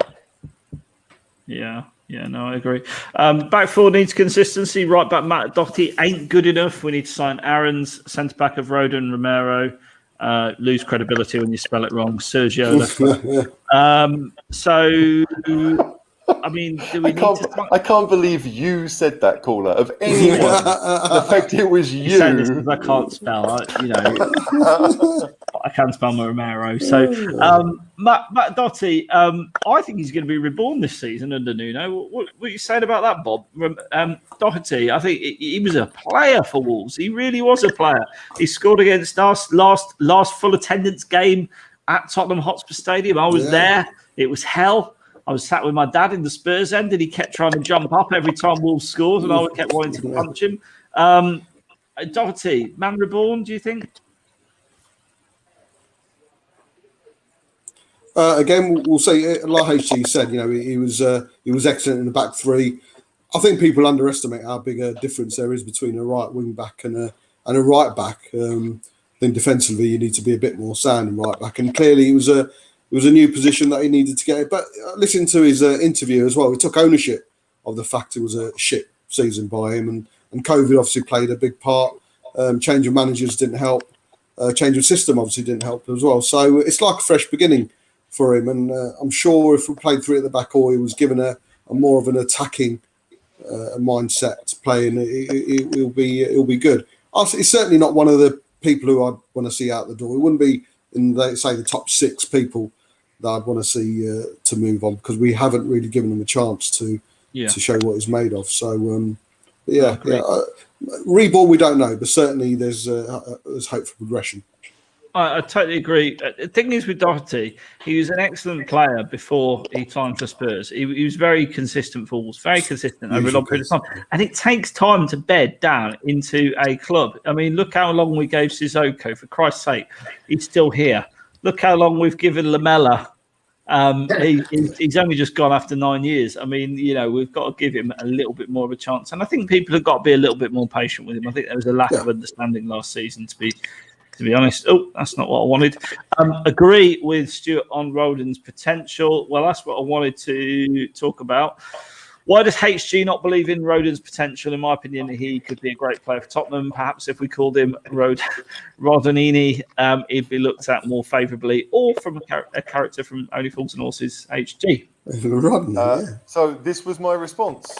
Yeah, no, I agree. Back four needs consistency. Right back Matt Doherty ain't good enough. We need to sign Aaron's centre back of Rodon, Romero. Lose credibility when you spell it wrong. Sergio. Do we I can't believe you said that, caller, of anyone. The fact it was you. I can't spell. I can spell my Romero. So, Matt Doherty, I think he's going to be reborn this season under Nuno. What are you saying about that, Bob? Doherty, I think he was a player for Wolves. He really was a player. He scored against us last full attendance game at Tottenham Hotspur Stadium. I was there. It was hell. I was sat with my dad in the Spurs end, and he kept trying to jump up every time Wolves scored, and I kept wanting to punch him. Doherty, man reborn, do you think? Again, we'll see. Like HG said, he was excellent in the back three. I think people underestimate how big a difference there is between a right wing back and a right back. Then defensively, you need to be a bit more sound in right back. And clearly, it was a new position that he needed to get. But listening to his interview as well, he took ownership of the fact it was a shit season by him, and COVID obviously played a big part. Change of managers didn't help. Change of system obviously didn't help as well. So it's like a fresh beginning for him. And I'm sure if we played three at the back, or he was given a more of an attacking mindset to play, and it'll be good. It's certainly not one of the people who I'd want to see out the door. It wouldn't be in the top 6 people that I'd want to see to move on, because we haven't really given him a chance to show what he's made of. So Reball we don't know, but certainly there's hope for progression. I totally agree. The thing is with Doherty, he was an excellent player before he signed for Spurs. He was very consistent for Wolves, very consistent over a long period of time. And it takes time to bed down into a club. I mean, look how long we gave Sissoko. For Christ's sake, he's still here. Look how long we've given Lamela. He's only just gone after 9 years. I mean, we've got to give him a little bit more of a chance. And I think people have got to be a little bit more patient with him. I think there was a lack of understanding last season, to be honest. Oh, that's not what I wanted. Agree with Stuart on Rodon's potential. Well, that's what I wanted to talk about. Why does HG not believe in Rodon's potential? In my opinion, he could be a great player for Tottenham. Perhaps if we called him Rodonini, he'd be looked at more favourably, or from a character from Only Fools and Horses, HG. So this was my response.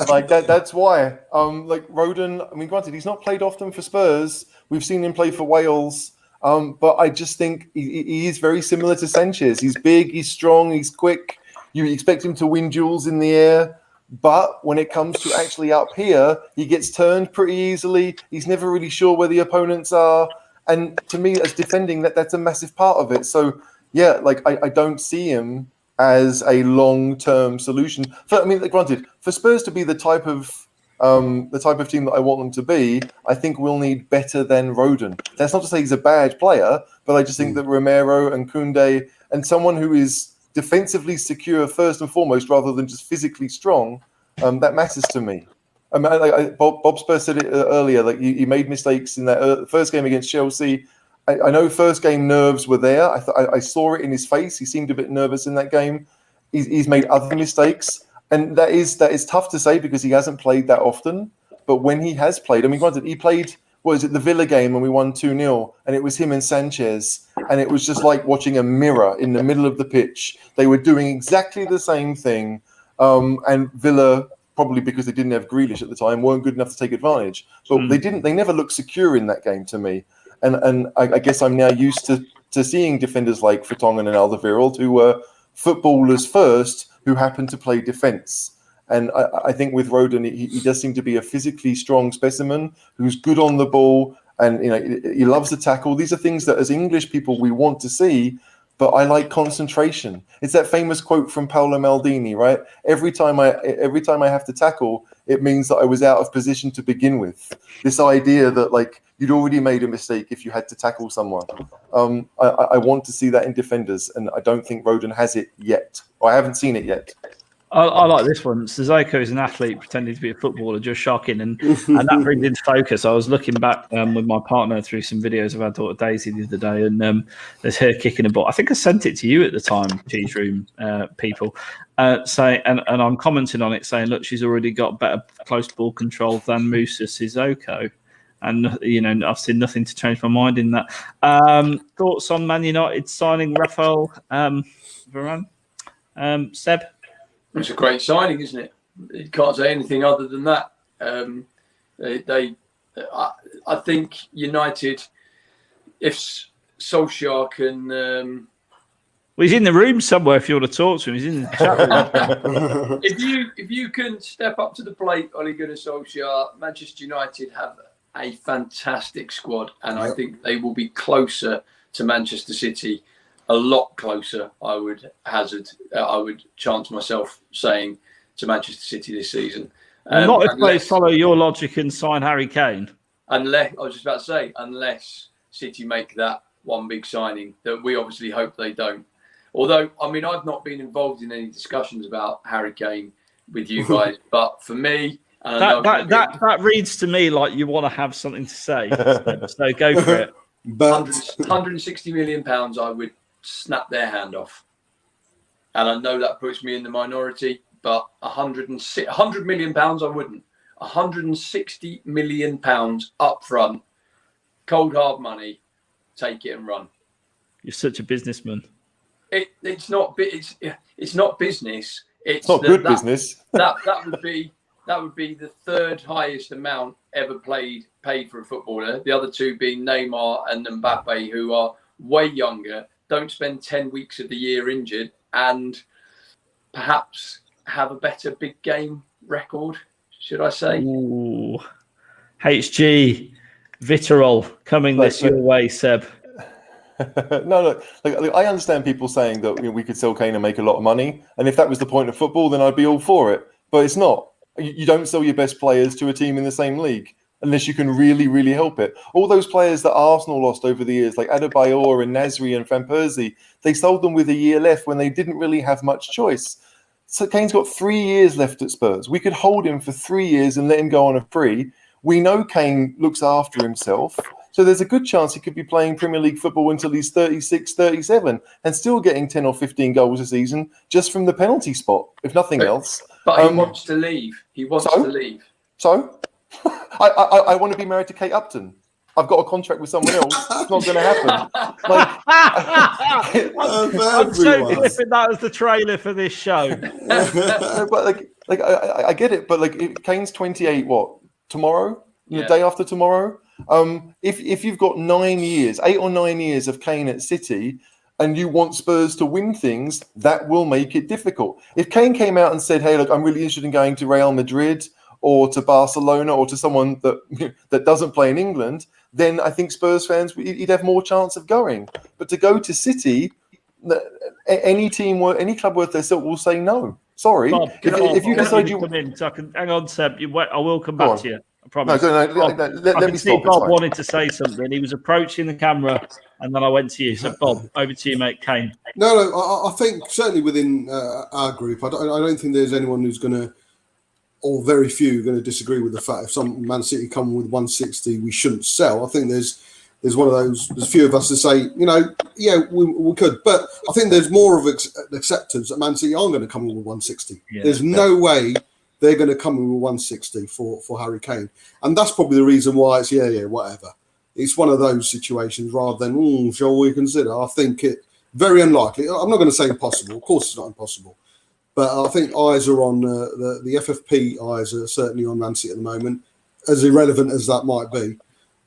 Like that's why. Like Rodon, I mean, granted, he's not played often for Spurs. We've seen him play for Wales. But I just think he is very similar to Sanchez. He's big, he's strong, he's quick. You expect him to win duels in the air. But when it comes to actually up here, he gets turned pretty easily. He's never really sure where the opponents are. And to me, as defending, that's a massive part of it. So, yeah, like I don't see him as a long-term solution. Granted, for Spurs to be the type of team that I want them to be, I think we'll need better than Rodon. That's not to say he's a bad player, but I just think that Romero and Koundé and someone who is defensively secure first and foremost, rather than just physically strong, that matters to me. I mean, Bob Spurs said it earlier. Like he made mistakes in that first game against Chelsea. I know first game nerves were there. I saw it in his face. He seemed a bit nervous in that game. He's made other mistakes. And that is tough to say because he hasn't played that often. But when he has played, I mean, granted, he played, the Villa game when we won 2-0, and it was him and Sanchez. And it was just like watching a mirror in the middle of the pitch. They were doing exactly the same thing. And Villa, probably because they didn't have Grealish at the time, weren't good enough to take advantage. But they never looked secure in that game to me. And I guess I'm now used to seeing defenders like Vertonghen and Alderweireld, who were footballers first, who happen to play defence. And I think with Rodon, he does seem to be a physically strong specimen who's good on the ball, and he loves to tackle. These are things that as English people we want to see, but I like concentration. It's that famous quote from Paolo Maldini, right? Every time I have to tackle, it means that I was out of position to begin with. This idea that like you'd already made a mistake if you had to tackle someone. I want to see that in defenders, and I don't think Rodon has it yet. Or I haven't seen it yet. I like this one. Sissoko is an athlete pretending to be a footballer, just shocking, and that brings into focus. I was looking back with my partner through some videos of our daughter Daisy the other day, and there's her kicking a ball. I think I sent it to you at the time, Cheeseroom people, and I'm commenting on it saying, look, she's already got better close ball control than Moussa Sissoko. And, I've seen nothing to change my mind in that. Thoughts on Man United signing Rafael Varane? Seb? It's a great signing, isn't it? You can't say anything other than that. I think United, if Solskjaer can... Well, he's in the room somewhere if you want to talk to him. He's in the chat room. If you can step up to the plate, Ole Gunnar Solskjaer, Manchester United have a fantastic squad, and I think they will be closer to Manchester City, a lot closer. I would chance myself saying to Manchester City this season. Not if they follow your logic and sign Harry Kane. Unless City make that one big signing that we obviously hope they don't. Although, I mean, I've not been involved in any discussions about Harry Kane with you guys, but for me, that reads to me like you want to have something to say. So go for it. But 160 million pounds, I would snap their hand off, and I know that puts me in the minority. But 100 million pounds, I wouldn't. 160 million pounds up front, cold hard money. Take it and run. You're such a businessman. It's not business. It's not good business. That would be the third highest amount ever paid for a footballer. The other two being Neymar and Mbappe, who are way younger, don't spend 10 weeks of the year injured, and perhaps have a better big game record, should I say? Ooh. HG Vitarol coming your way, Seb. No, look, I understand people saying that we could sell Kane and make a lot of money, and if that was the point of football, then I'd be all for it. But it's not. You don't sell your best players to a team in the same league unless you can really, really help it. All those players that Arsenal lost over the years, like Adebayor and Nasri and Van Persie, they sold them with a year left when they didn't really have much choice. So Kane's got 3 years left at Spurs. We could hold him for 3 years and let him go on a free. We know Kane looks after himself. So there's a good chance he could be playing Premier League football until he's 36, 37 and still getting 10 or 15 goals a season just from the penalty spot, if nothing else. But he wants to leave. He wants to leave. So? I want to be married to Kate Upton. I've got a contract with someone else. It's not going to happen. I'm so flipping that as the trailer for this show. But I get it. But if Kane's 28, tomorrow? The day after tomorrow? If you've got 8 or 9 years of Kane at City, and you want Spurs to win things, that will make it difficult. If Kane came out and said, "Hey, look, I'm really interested in going to Real Madrid or to Barcelona or to someone that doesn't play in England," then I think Spurs fans, he'd have more chance of going. But to go to City, any club worth their salt will say no. Sorry. Bob, if you decide you come in, so I can hang on, Seb. I will come back to you. I promise. No, let me stop. Bob wanted to say something. He was approaching the camera, and then I went to you. So, Bob, over to you, mate. Kane. No, I think certainly within our group, I don't think there's anyone who's going to, or very few, going to disagree with the fact if some Man City come with 160, we shouldn't sell. I think there's one of those. There's a few of us that say, we could, but I think there's more of acceptance that Man City aren't going to come with 160. Yeah, there's no way they're going to come in with 160 for Harry Kane. And that's probably the reason why it's, whatever. It's one of those situations rather than, shall we consider? I think it very unlikely. I'm not going to say impossible. Of course it's not impossible. But I think eyes are on, the FFP eyes are certainly on Man City at the moment, as irrelevant as that might be.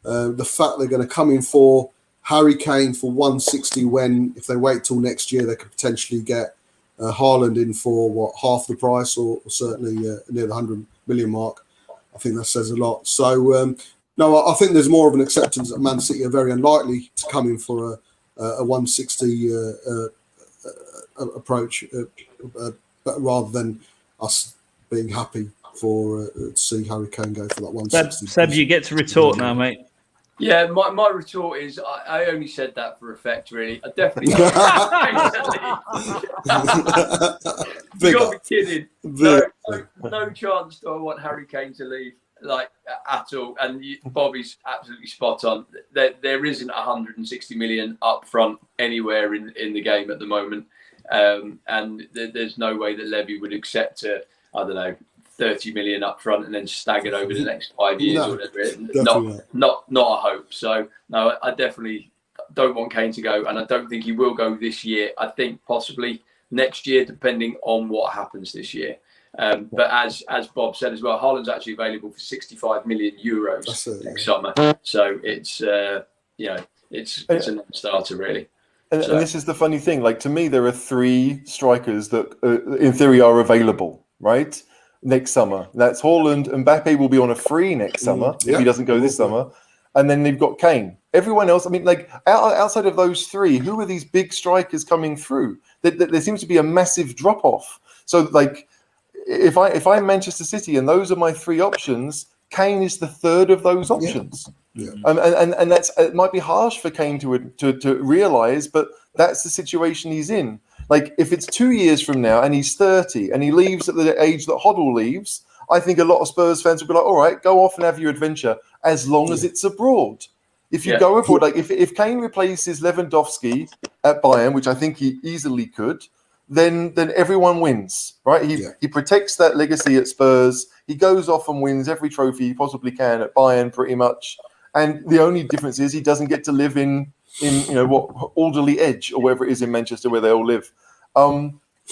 The fact they're going to come in for Harry Kane for 160 when, if they wait till next year, they could potentially get Haaland in for half the price, or certainly near the 100 million mark. I think that says a lot. So no, I think there's more of an acceptance that Man City are very unlikely to come in for a 160 approach, but rather than us being happy to see Harry Kane go for that 160. Seb, you get to retort now, mate. Yeah, my retort is I only said that for effect, really. I definitely you got to be kidding. No chance do I want Harry Kane to leave, at all. And Bobby's absolutely spot on. There isn't 160 million up front anywhere in the game at the moment. And there's no way that Levy would accept 30 million up front and then staggered over the next 5 years or whatever. Not a hope. So no, I definitely don't want Kane to go, and I don't think he will go this year. I think possibly next year, depending on what happens this year. But as Bob said as well, Haaland's actually available for 65 million euros next summer. So it's it's a non-starter really. And this is the funny thing. To me, there are 3 strikers that, in theory, are available, right? Next summer. That's Haaland. Mbappe will be on a free next summer if he doesn't go this summer. And then they've got Kane. Everyone else, outside of those 3, who are these big strikers coming through? There seems to be a massive drop-off. So, if I'm Manchester City and those are my 3 options, Kane is the third of those options. Yeah. And that's it might be harsh for Kane to realise, but that's the situation he's in. Like, if it's 2 years from now and he's 30 and he leaves at the age that Hoddle leaves, I think a lot of Spurs fans will be like, all right, go off and have your adventure, as long as it's abroad. If you go abroad, like if Kane replaces Lewandowski at Bayern, which I think he easily could, then everyone wins, right? He protects that legacy at Spurs. He goes off and wins every trophy he possibly can at Bayern, pretty much. And the only difference is he doesn't get to live in Alderley Edge or wherever it is in Manchester where they all live.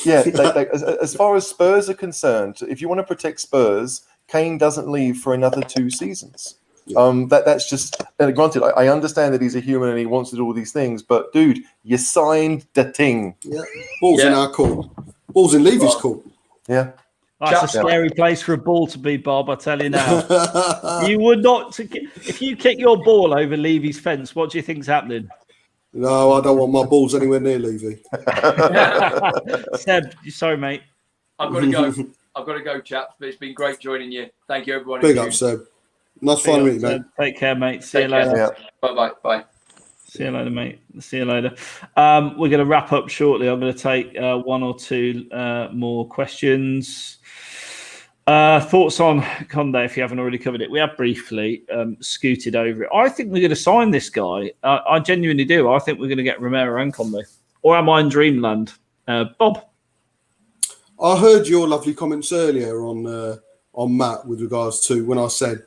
As far as Spurs are concerned, if you want to protect Spurs, Kane doesn't leave for another 2 seasons. That's just granted. I understand that he's a human and he wants to do all these things, but dude, you signed the thing. Yeah, ball's in our court. Ball's in Levy's court. Yeah. That's a scary place for a ball to be, Bob. I tell you now. You would not. If you kick your ball over Levy's fence, what do you think's happening? No, I don't want my balls anywhere near Levy. Seb, sorry, mate. I've got to go. I've got to go, chaps. But it's been great joining you. Thank you, everyone. Big up, Seb. Nice fun meeting, mate. Take care, mate. See you later. Yeah. Bye. See you later, mate. See you later. We're going to wrap up shortly. I'm going to take 1 or 2 more questions. Thoughts on Conde, if you haven't already covered it. We have briefly scooted over it. I think we're going to sign this guy. I genuinely do. I think we're going to get Romero and Conde. Or am I in dreamland? Bob? I heard your lovely comments earlier on Matt with regards to when I said,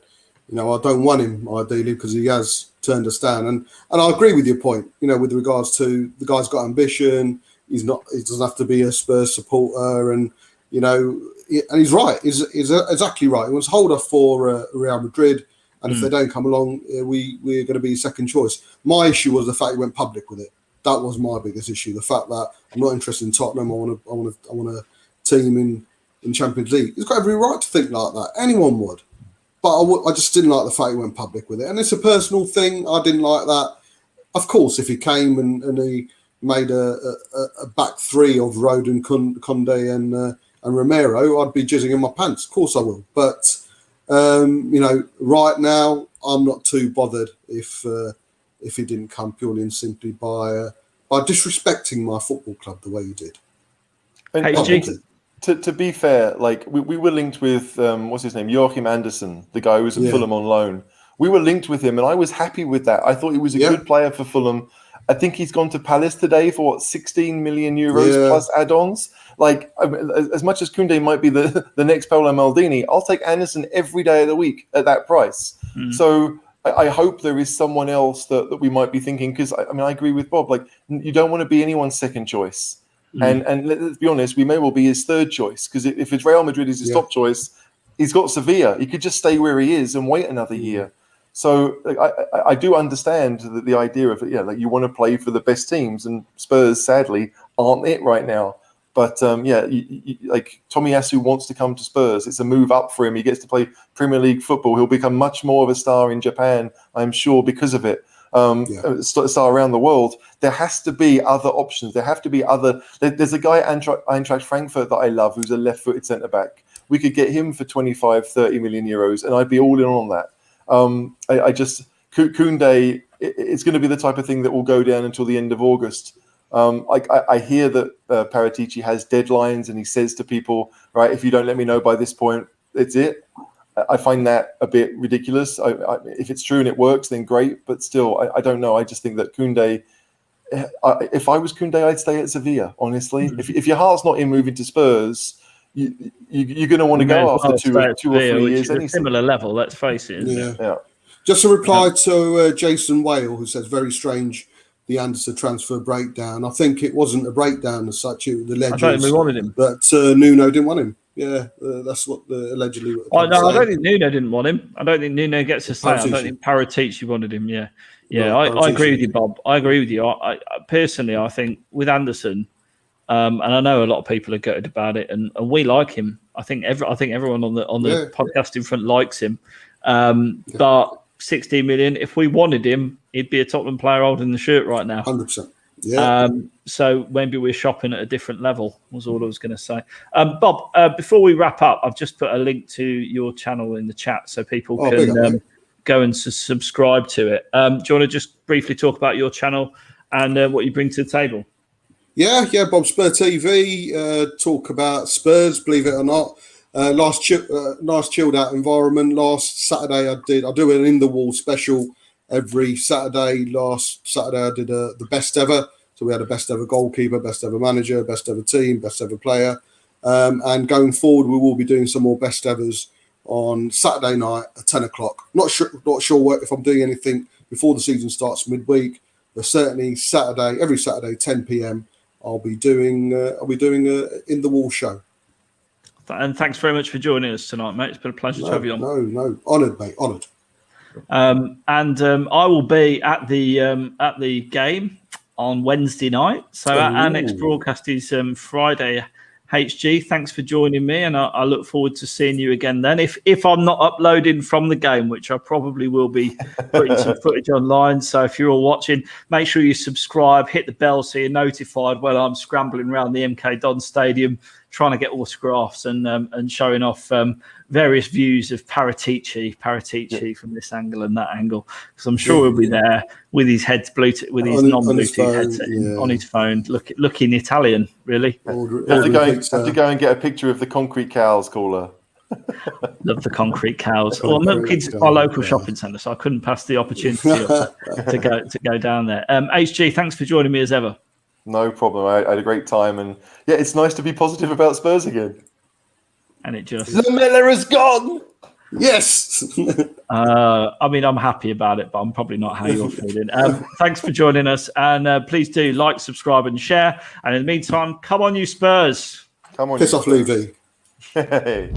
I don't want him ideally because he has turned us down. And I agree with your point, with regards to the guy's got ambition. He doesn't have to be a Spurs supporter. And, and he's right. He's exactly right. He wants to hold off for Real Madrid. And if they don't come along, we're going to be second choice. My issue was the fact he went public with it. That was my biggest issue. The fact that I'm not interested in Tottenham. I want a team in Champions League. He's got every right to think like that. Anyone would. But I just didn't like the fact he went public with it. And it's a personal thing. I didn't like that. Of course, if he came and he made a back three of Rodon, Conde and Romero, I'd be jizzing in my pants. Of course I will. But, right now, I'm not too bothered if he didn't come purely and simply by disrespecting my football club the way he did. To be fair, like we were linked with what's his name, Joachim Andersen, the guy who was at Fulham on loan. We were linked with him, and I was happy with that. I thought he was a good player for Fulham. I think he's gone to Palace today for 16 million euros plus add-ons. Like, as much as Koundé might be the next Paolo Maldini, I'll take Andersen every day of the week at that price. So I hope there is someone else that we might be thinking, because I agree with Bob. Like, you don't want to be anyone's second choice. And let's be honest, we may well be his third choice, because if it's Real Madrid is his top choice, he's got Sevilla. He could just stay where he is and wait another year. So I do understand the idea of it. Like, you want to play for the best teams, and Spurs sadly aren't it right now. But like Tomiyasu wants to come to Spurs. It's a move up for him. He gets to play Premier League football. He'll become much more of a star in Japan, I'm sure, because of it. Star around the world. There has to be other options. There have to be other. There's a guy at Eintracht Frankfurt that I love, who's a left-footed centre back. We could get him for 25, 30 million euros, and I'd be all in on that. Koundé, it's going to be the type of thing that will go down until the end of August. I hear that Paratici has deadlines, and he says to people, right, if you don't let me know by this point, it's it. I find that a bit ridiculous. If it's true and it works, then great. But still, I don't know. I just think that Koundé, if I was Koundé, I'd stay at Sevilla, honestly. If your heart's not in moving to Spurs, you're going to want to go after two or 3 years. A similar level, let's face it. Yeah. Just a reply to Jason Whale, who says, very strange, the Anderson transfer breakdown. I think it wasn't a breakdown as such. The legend I don't think we wanted him. But Nuno didn't want him. Yeah, that's what allegedly. I don't think Nuno didn't want him. I don't think Nuno gets a say. I don't think Paratici wanted him. Yeah. I agree with you, Bob. I agree with you. I personally, I think with Anderson, and I know a lot of people are gutted about it, and we like him. I think everyone on the podcasting front likes him. But 16 million, if we wanted him, he'd be a Tottenham player holding the shirt right now. 100%. Yeah. So maybe we're shopping at a different level, was all I was going to say. Bob, before we wrap up, I've just put a link to your channel in the chat so people go and subscribe to it. Do you want to just briefly talk about your channel and what you bring to the table? Yeah, Bob Spur TV. Talk about Spurs, believe it or not. Nice chilled out environment. Last Saturday I do an in the wall special every Saturday. Last Saturday I did the best ever. So we had a best ever goalkeeper, best ever manager, best ever team, best ever player. And going forward, we will be doing some more best evers on Saturday night at 10 o'clock. Not sure if I'm doing anything before the season starts midweek, but certainly every Saturday, 10 p.m. I'll be doing a in the wall show. And thanks very much for joining us tonight, mate. It's been a pleasure to have you on. No, honoured, mate, honoured. I will be at the game on Wednesday night. So our next broadcast is Friday. HG, thanks for joining me, and I look forward to seeing you again then. If I'm not uploading from the game, which I probably will be putting some footage online. So if you're all watching, make sure you subscribe, hit the bell so you're notified when I'm scrambling around the MK Dons Stadium trying to get autographs and showing off various views of Paratici from this angle and that angle, because I'm sure he'll be there with his Bluetooth, with his non-Bluetooth headset on his phone, looking Italian, really. Have to go and get a picture of the concrete cows, caller. Love the concrete cows. Well, I'm looking to our local shopping centre, so I couldn't pass the opportunity to go down there. HG, thanks for joining me as ever. No problem. I had a great time, and yeah, it's nice to be positive about Spurs again. And it just Lamela is gone. Yes. I mean, I'm happy about it, but I'm probably not how you're feeling. Thanks for joining us, and please do like, subscribe, and share. And in the meantime, come on, you Spurs! Come on, piss off, Levy. Hey.